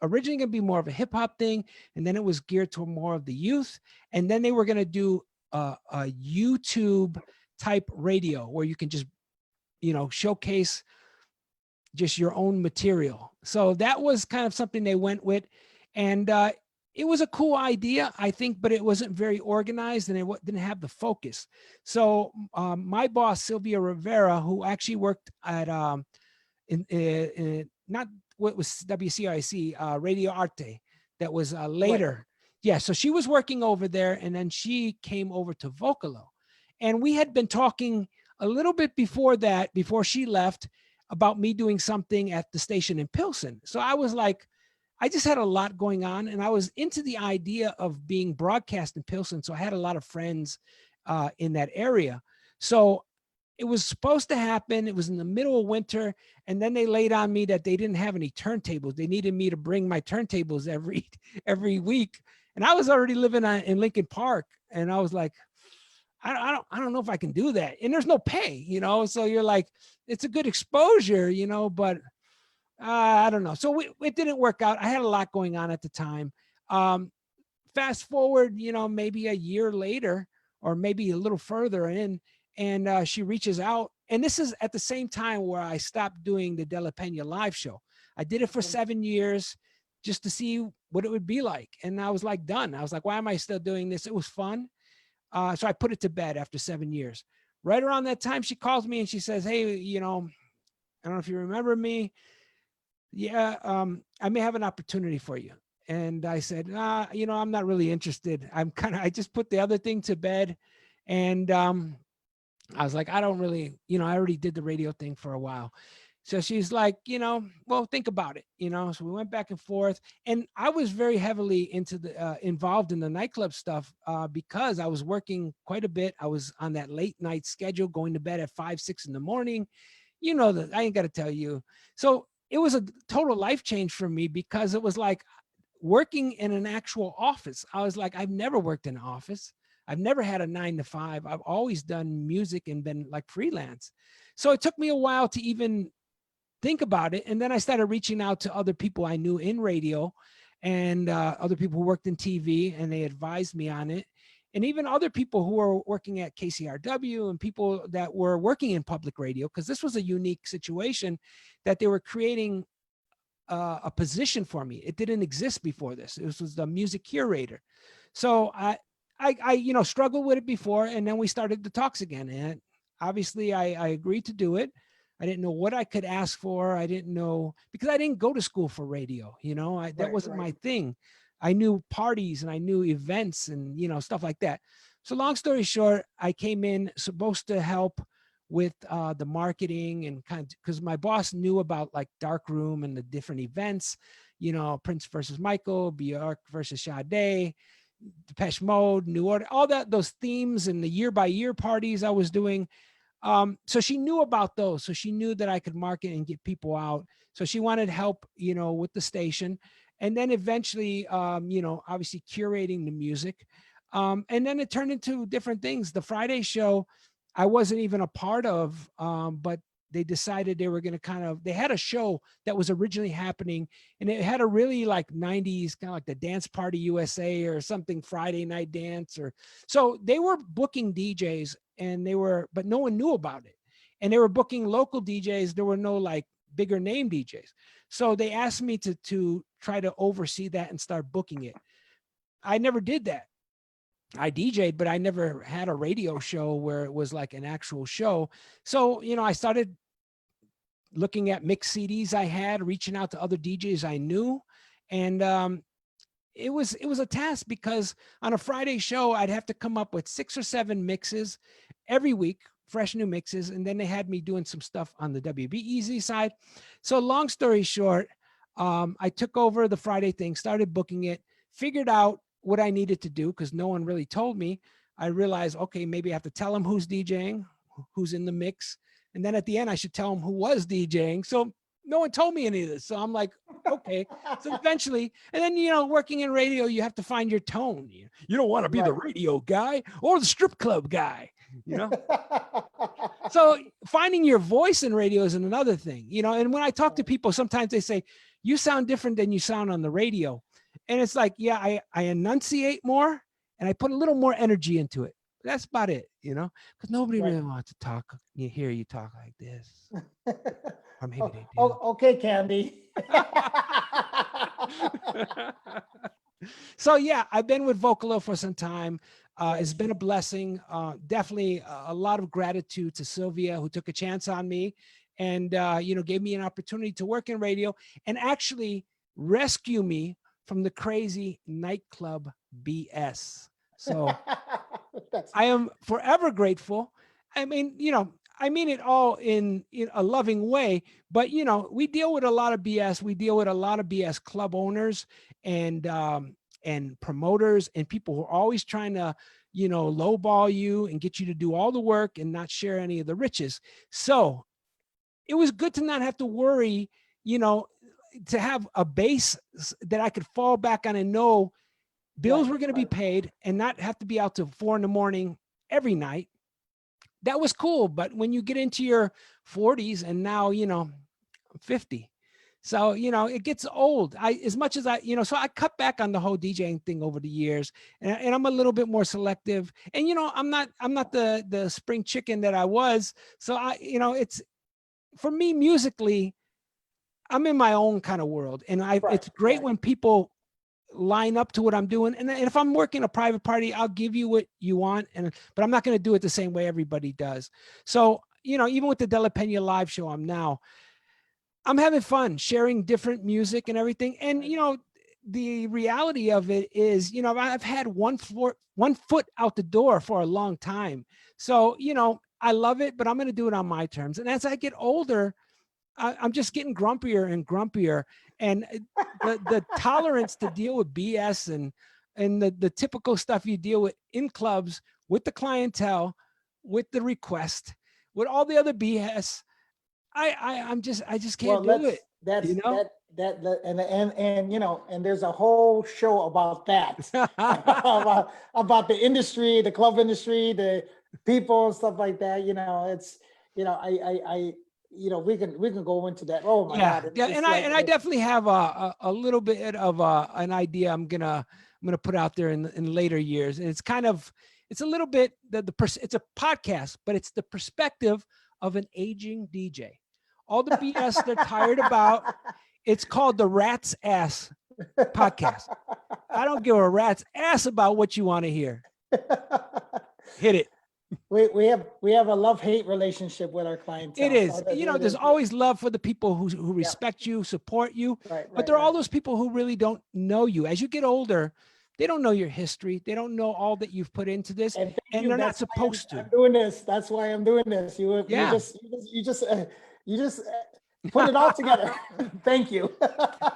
originally going to be more of a hip hop thing, and then it was geared to more of the youth, and then they were going to do a YouTube type radio where you can just, you know, showcase just your own material. So that was kind of something they went with, and it was a cool idea, I think, but it wasn't very organized and it didn't have the focus. So my boss Sylvia Rivera, who actually worked at in not what was WCIC, Radio Arte, that was Right. later. Yeah, so she was working over there, and then she came over to Vocalo, and we had been talking a little bit before that, before she left, about me doing something at the station in Pilsen. So I was like, I just had a lot going on, and I was into the idea of being broadcast in Pilsen. So I had a lot of friends in that area. So it was supposed to happen. It was in the middle of winter, and then they laid on me that they didn't have any turntables. They needed me to bring my turntables every week, and I was already living in Lincoln Park, and I was like, I don't know if I can do that. And there's no pay, you know. So you're like, it's a good exposure, you know, but I don't know. So it didn't work out. I had a lot going on at the time. Um, Fast forward, you know, maybe a year later, or maybe a little further in, and she reaches out. And this is at the same time where I stopped doing the De La Pena live show. I did it for 7 years just to see what it would be like. And I was like, done. I was like, why am I still doing this? It was fun. So I put it to bed after 7 years. Right around that time, she calls me and she says, hey, you know, I don't know if you remember me. Yeah, I may have an opportunity for you. And I said, you know, I'm not really interested. I just put the other thing to bed. And I was like, I don't really, you know, I already did the radio thing for a while. So she's like, well, think about it, So we went back and forth, and I was very heavily into the involved in the nightclub stuff because I was working quite a bit. I was on that late night schedule, going to bed at 5, 6 in the morning. That I ain't got to tell you. So it was a total life change for me because it was like working in an actual office. I was like, I've never worked in an office. I've never had a 9 to 5. I've always done music and been like freelance. So it took me a while to even think about it. And then I started reaching out to other people I knew in radio and other people who worked in TV, and they advised me on it. And even other people who were working at KCRW and people that were working in public radio, because this was a unique situation that they were creating a position for me. It didn't exist before this. This was the music curator. So I struggled with it before, and then we started the talks again. And obviously I agreed to do it. I didn't know what I could ask for. I didn't know, because I didn't go to school for radio, that wasn't my thing. I knew parties and I knew events and, stuff like that. So long story short, I came in supposed to help with the marketing and kind of, because my boss knew about like Dark Room and the different events, Prince versus Michael, Bjork versus Sade, Depeche Mode, New Order, all those themes and the year by year parties I was doing. So she knew about those. So she knew that I could market and get people out. So she wanted help, with the station. And then eventually, obviously curating the music. And then it turned into different things. The Friday show, I wasn't even a part of, but they decided they were going to they had a show that was originally happening, and it had a really like 90s, kind of like the Dance Party USA or something, Friday Night Dance. So they were booking DJs, but no one knew about it. And they were booking local DJs. There were no like bigger name DJs. So they asked me to try to oversee that and start booking it. I never did that. I DJ'd, but I never had a radio show where it was like an actual show. So, I started looking at mixed CDs I had, reaching out to other DJs I knew. And it was a task, because on a Friday show, I'd have to come up with 6 or 7 mixes every week, fresh new mixes. And then they had me doing some stuff on the WBEZ side. So long story short, I took over the Friday thing, started booking it, figured out what I needed to do, because no one really told me. I realized, okay, maybe I have to tell them who's DJing, who's in the mix. And then at the end, I should tell them who was DJing. So no one told me any of this. So I'm like, okay. So eventually, and then, working in radio, you have to find your tone. You don't want to be the radio guy or the strip club guy, So finding your voice in radio is another thing, and when I talk to people, sometimes they say, you sound different than you sound on the radio. And it's like, yeah, I enunciate more and I put a little more energy into it. That's about it, because nobody really wants to talk. You hear you talk like this. Or maybe they do. Okay, Candy. So yeah, I've been with Vocalo for some time. It's been a blessing. Definitely a lot of gratitude to Sylvia, who took a chance on me and, gave me an opportunity to work in radio and actually rescue me from the crazy nightclub BS. So I am forever grateful. I mean, I mean it all in a loving way, but we deal with a lot of BS. We deal with a lot of BS club owners and promoters and people who are always trying to, lowball you and get you to do all the work and not share any of the riches. So it was good to not have to worry, to have a base that I could fall back on and know bills were going to be paid and not have to be out till 4 a.m. every night. That was cool. But when you get into your 40s and now, I'm 50. So, it gets old. As much as so I cut back on the whole DJing thing over the years, and I'm a little bit more selective. And, I'm not the spring chicken that I was. So it's, for me musically, I'm in my own kind of world, and it's great when people line up to what I'm doing. And if I'm working a private party, I'll give you what you want. But I'm not going to do it the same way everybody does. So, even with the De La Pena live show, I'm having fun sharing different music and everything. And, the reality of it is, I've had one foot out the door for a long time. So, I love it, but I'm going to do it on my terms. And as I get older, I'm just getting grumpier and grumpier, and the tolerance to deal with BS and the typical stuff you deal with in clubs with the clientele, with the request, with all the other BS. I just can't do it. That's You know? and you know, and there's a whole show about that, about the industry, the club industry, the people and stuff like that. You know, it's, you know, you know, we can go into that. Oh my Yeah, God. yeah, It's and I definitely have a little bit of an idea I'm gonna put out there in later years, and it's kind of, it's a little bit it's a podcast, but it's the perspective of an aging DJ. All the BS they're tired about. It's called the Rat's Ass Podcast. I don't give a rat's ass about what you want to hear. Hit it. We have a love-hate relationship with our clientele. It is. You know, It there's is. always love for the people who respect you, support you, Right, but right, there are all right. those people who really don't know you. As you get older, they don't know your history. They don't know all that you've put into this, And thank and you. they're not That's why supposed I'm to. doing this. That's why I'm doing this. Yeah. You just put it all together. Thank you.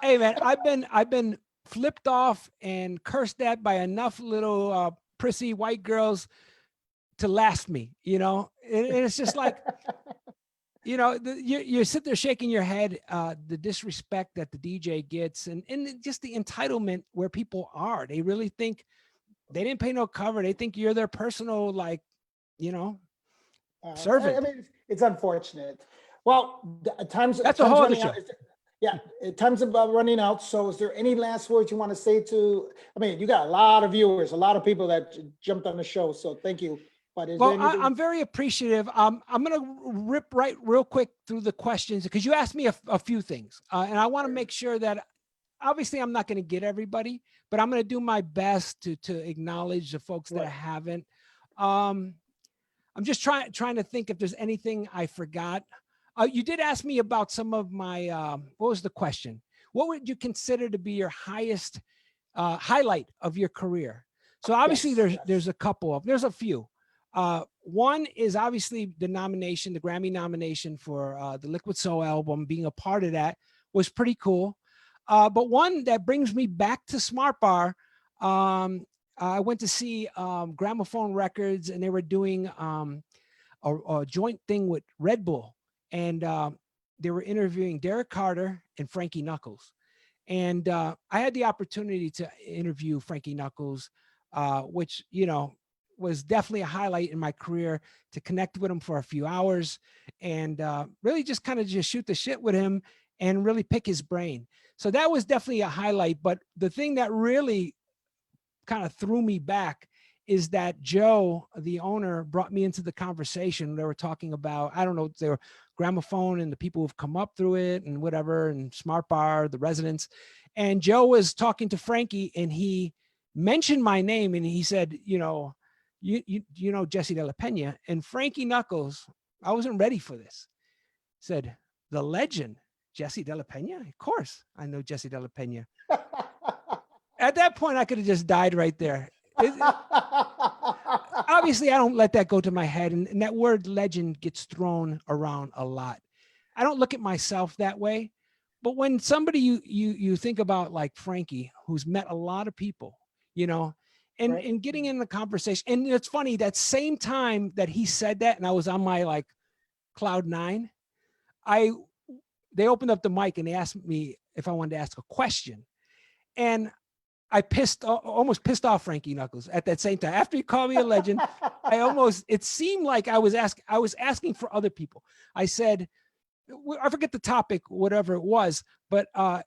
Hey man, I've been flipped off and cursed at by enough little prissy white girls to last me, you know, and it's just like, you know, you sit there shaking your head, the disrespect that the DJ gets, and just the entitlement where people are. They really think they didn't pay no cover. They think you're their personal, like, you know, I servant. mean, it's unfortunate. Well, time's That's a whole other running out. show. Yeah, time's about running out. So is there any last words you want to say to, I mean, you got a lot of viewers, a lot of people that jumped on the show. So thank you. But is there Well, anything? I'm very appreciative. I'm going to rip right real quick through the questions because you asked me a few things, and I want to make sure that obviously I'm not going to get everybody, but I'm going to do my best to acknowledge the folks that I Right. haven't. I'm just trying to think if there's anything I forgot. You did ask me about some of my, what was the question? What would you consider to be your highest highlight of your career? So obviously Yes. there's a couple of, there's a few. One is obviously the nomination, the Grammy nomination for the Liquid Soul album. Being a part of that was pretty cool. But one that brings me back to Smart Bar, I went to see Gramophone Records, and they were doing a joint thing with Red Bull, and they were interviewing Derek Carter and Frankie Knuckles. And I had the opportunity to interview Frankie Knuckles, which, you know, was definitely a highlight in my career, to connect with him for a few hours and really just kind of just shoot the shit with him and really pick his brain. So that was definitely a highlight. But the thing that really kind of threw me back is that Joe, the owner, brought me into the conversation. They were talking about, I don't know, they were Gramophone and the people who've come up through it and whatever, and Smart Bar, the residents. And Joe was talking to Frankie, and he mentioned my name, and he said, you know, you know Jesse De La Pena. And Frankie Knuckles, I wasn't ready for this, said, the legend, Jesse De La Pena? Of course, I know Jesse De La Pena. At that point, I could have just died right there. Obviously, I don't let that go to my head, and that word legend gets thrown around a lot. I don't look at myself that way, but when somebody you think about like Frankie, who's met a lot of people, you know, and Right. and getting in the conversation, and it's funny, that same time that he said that, and I was on my like cloud nine, they opened up the mic and they asked me if I wanted to ask a question, and I almost pissed off Frankie Knuckles at that same time. After he called me a legend, it seemed like I was asking for other people. I said, I forget the topic, whatever it was, but I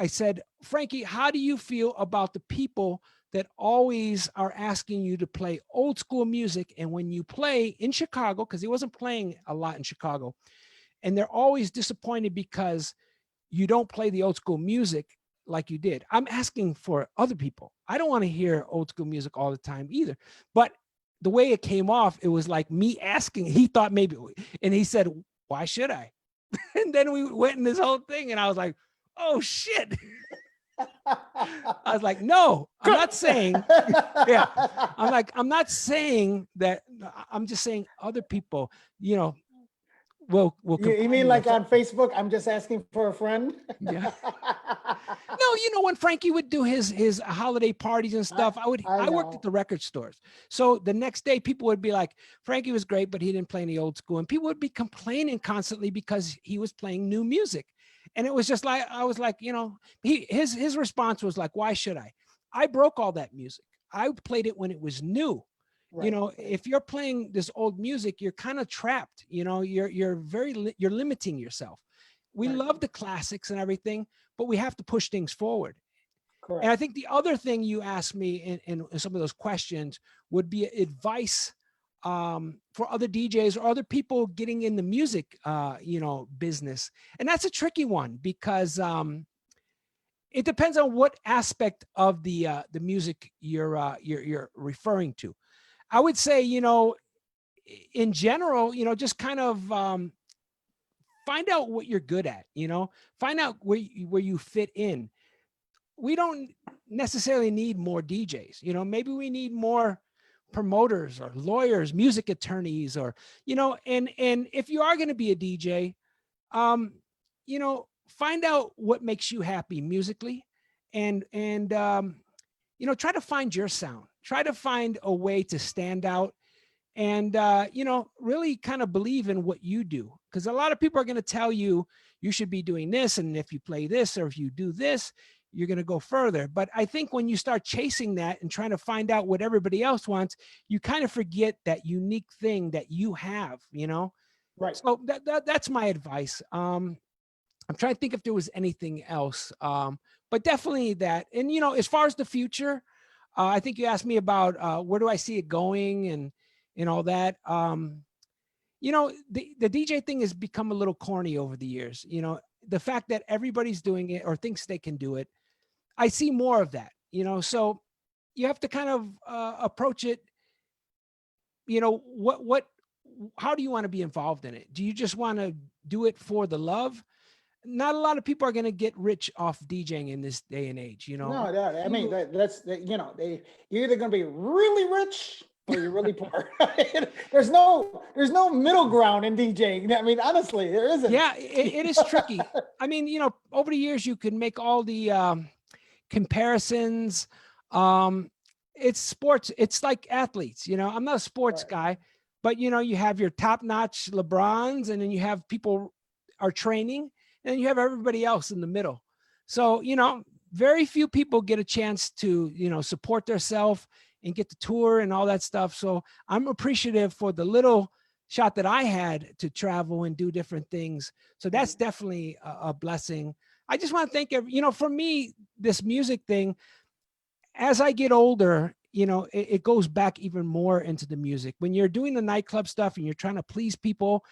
said, Frankie, how do you feel about the people that always are asking you to play old school music? And when you play in Chicago, because he wasn't playing a lot in Chicago, and they're always disappointed because you don't play the old school music like you did. I'm asking for other people. I don't want to hear old school music all the time either. But the way it came off, it was like me asking. He thought maybe, and he said, why should I? And then we went in this whole thing, and I was like, oh shit. I was like, no, I'm not saying, yeah. I'm not saying that. I'm just saying other people, you know, will You combine mean the like on Facebook? I'm just asking for a friend. yeah. No, when Frankie would do his holiday parties and stuff, I I worked at know. the record stores. So the next day people would be like, Frankie was great, but he didn't play any old school. And people would be complaining constantly because he was playing new music. And it was just like, I was like, his response was like, why should I? I broke all that music. I played it when it was new. Right. Right. If you're playing this old music, you're kind of trapped. You're limiting yourself. We Right. love the classics and everything, but we have to push things forward. And I Correct. think the other thing you asked me in some of those questions would be advice for other DJs or other people getting in the music, business. And that's a tricky one because it depends on what aspect of the music you're referring to. I would say, in general, just kind of find out what you're good at. Find out where you fit in. We don't necessarily need more DJs. Maybe we need more promoters or lawyers, music attorneys, or and if you are going to be a DJ, um, find out what makes you happy musically, and try to find your sound. Try to find a way to stand out and really kind of believe in what you do, because a lot of people are going to tell you you should be doing this, and if you play this or if you do this, you're going to go further. But I think when you start chasing that and trying to find out what everybody else wants, you kind of forget that unique thing that you have. Right. So that's my advice. I'm trying to think if there was anything else, but definitely that. And as far as the future, I think you asked me about where do I see it going and all that. The DJ thing has become a little corny over the years. The fact that everybody's doing it or thinks they can do it, I see more of that. So you have to kind of approach it. What how do you want to be involved in it? Do you just want to do it for the love? Not a lot of people are going to get rich off DJing in this day and age. No, no, I mean You- you're either going to be really rich or you're really poor. There's no middle ground in DJing. I mean, honestly, there isn't. yeah, it is tricky. I mean, over the years you can make all the comparisons. It's sports. It's like athletes. I'm not a sports Right. guy, but you have your top-notch LeBrons, and then you have people are training, and you have everybody else in the middle. So very few people get a chance to support themselves and get the tour and all that stuff. So I'm appreciative for the little shot that I had to travel and do different things. So that's definitely a blessing. I just want to thank for me, this music thing, as I get older, it goes back even more into the music. When you're doing the nightclub stuff and you're trying to please people,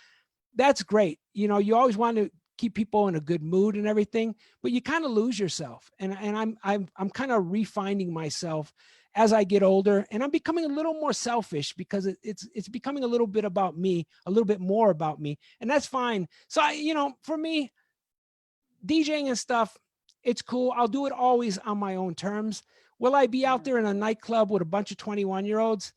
that's great. You always want to keep people in a good mood and everything, but you kind of lose yourself. And I'm kind of refining myself as I get older, and I'm becoming a little more selfish because it's becoming a little bit about me, a little bit more about me, and that's fine. So for me, DJing and stuff, it's cool. I'll do it always on my own terms. Will I be out there in a nightclub with a bunch of 21-year-olds?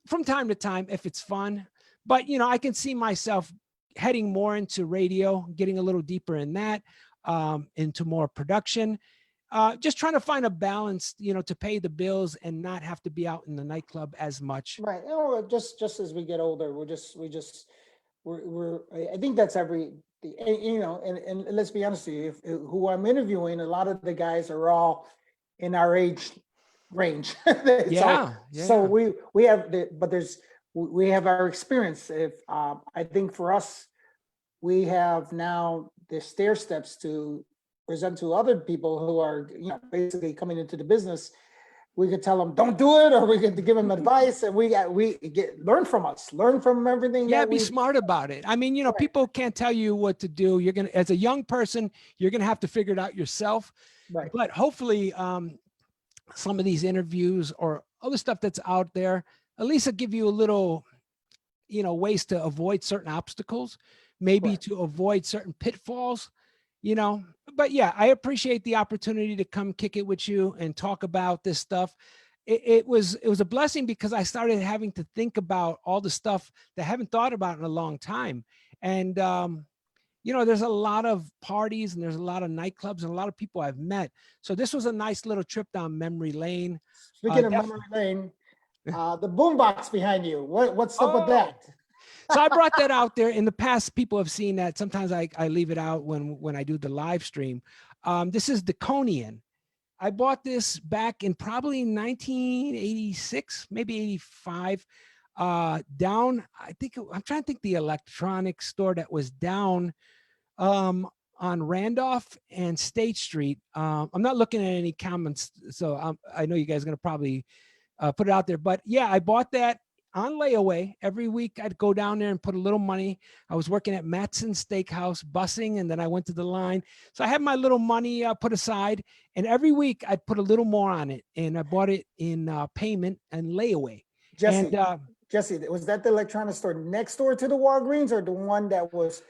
From time to time if it's fun, but I can see myself heading more into radio, getting a little deeper in that, into more production, just trying to find a balance, to pay the bills and not have to be out in the nightclub as much. Right. Just as we get older, we're I think that's and let's be honest with you, who I'm interviewing, a lot of the guys are all in our age range. Yeah, So yeah. we have we have our experience. If I think for us, we have now the stair steps to present to other people who are basically coming into the business. We could tell them don't do it, or we could give them advice, and we learn from us, learn from everything Yeah, that be we. smart about it. I mean, Right. people can't tell you what to do. As a young person, you're gonna have to figure it out yourself. Right. But hopefully, some of these interviews or other stuff that's out there, at least it'll give you a little, ways to avoid certain obstacles, maybe Correct. to avoid certain pitfalls, but yeah, I appreciate the opportunity to come kick it with you and talk about this stuff. It was a blessing because I started having to think about all the stuff that I haven't thought about in a long time. And, you know, there's a lot of parties and there's a lot of nightclubs and a lot of people I've met. So this was a nice little trip down memory lane. Speaking of Def- memory lane, the boombox behind you, what's up with oh, that? so I brought that out there. In the past, people have seen that. Sometimes I leave it out when I do the live stream. This is the Conian. I bought this back in probably 1986, maybe 85. Down, I'm trying to think the electronics store that was down on Randolph and State Street. I'm not looking at any comments, so I know you guys are going to probably put it out there. But yeah, I bought that on layaway. Every week I'd go down there and put a little money. I was working at Matson's Steakhouse bussing, and then I went to the line. So I had my little money put aside, and every week I'd put a little more on it. And I bought it in payment and layaway. Jesse, And Jesse, was that the electronics store next door to the Walgreens or the one that was?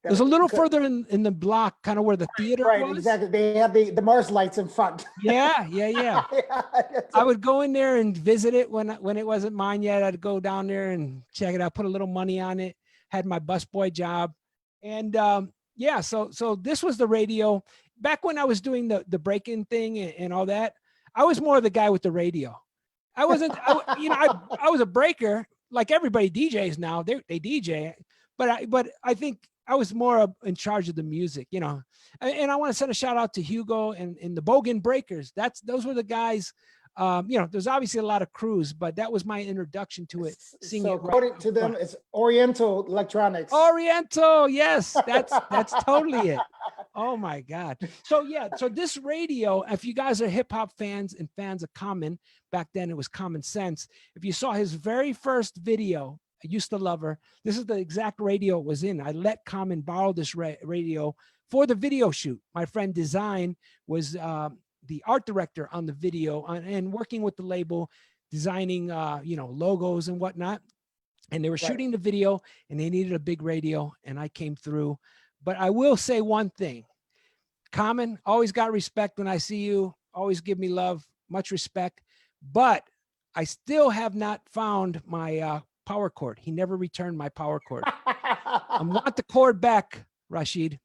there's a little further in the block, kind of where the theater Right, was. exactly. They have the Mars lights in front. Yeah. I would go in there and visit it when it wasn't mine yet. I'd go down there and check it out, put a little money on it, had my busboy job. And yeah, so this was the radio. Back when I was doing the break-in thing and all that, I was more the guy with the radio. I wasn't, I was a breaker, like everybody DJs now. They DJ, but I think I was more in charge of the music, you know. And I want to send a shout out to Hugo and the Bogan Breakers. Those were the guys. You know, there's obviously a lot of crews, but that was my introduction to it. Seeing So it right according to them, it's Oriental Electronics. Oriental, yes, that's totally it. Oh my God. So yeah, so this radio, if you guys are hip hop fans and fans of Common, back then it was Common Sense. If you saw his very first video, I Used to Love Her, this is the exact radio it was in. I let Common borrow this radio for the video shoot. My friend Design was the art director on the video and working with the label, designing logos and whatnot. And they were shooting the video and they needed a big radio, and I came through. But I will say one thing, Common, always got respect when I see you, always give me love, much respect. But I still have not found my power cord. He never returned my power cord. I want the cord back, Rashid.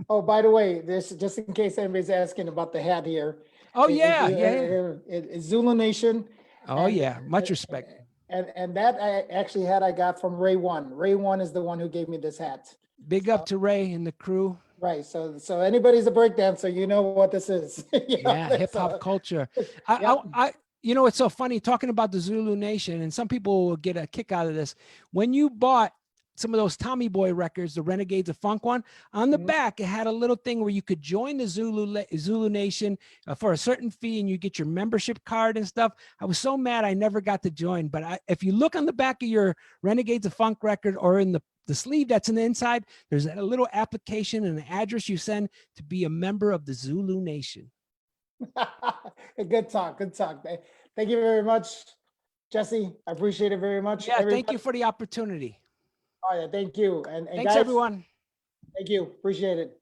Oh, by the way, this just in case anybody's asking about the hat here. Oh yeah, It's Zulu Nation. Oh yeah, much respect. And that actually hat I got from Ray One. Ray One is the one who gave me this hat. Big up to Ray and the crew. Right. So anybody's a breakdancer, you know what this is. Yeah, hip hop culture. You know, it's so funny talking about the Zulu Nation, and some people will get a kick out of this. When you bought some of those Tommy Boy records, the Renegades of Funk one, on the back, it had a little thing where you could join the Zulu Nation for a certain fee, and you get your membership card and stuff. I was so mad I never got to join. But if you look on the back of your Renegades of Funk record or in the sleeve that's in the inside, there's a little application and an address you send to be a member of the Zulu Nation. Good talk. Thank you very much, Jesse. I appreciate it very much. Yeah, thank you for the opportunity. Oh yeah, thank you. And thanks, guys, everyone. Thank you. Appreciate it.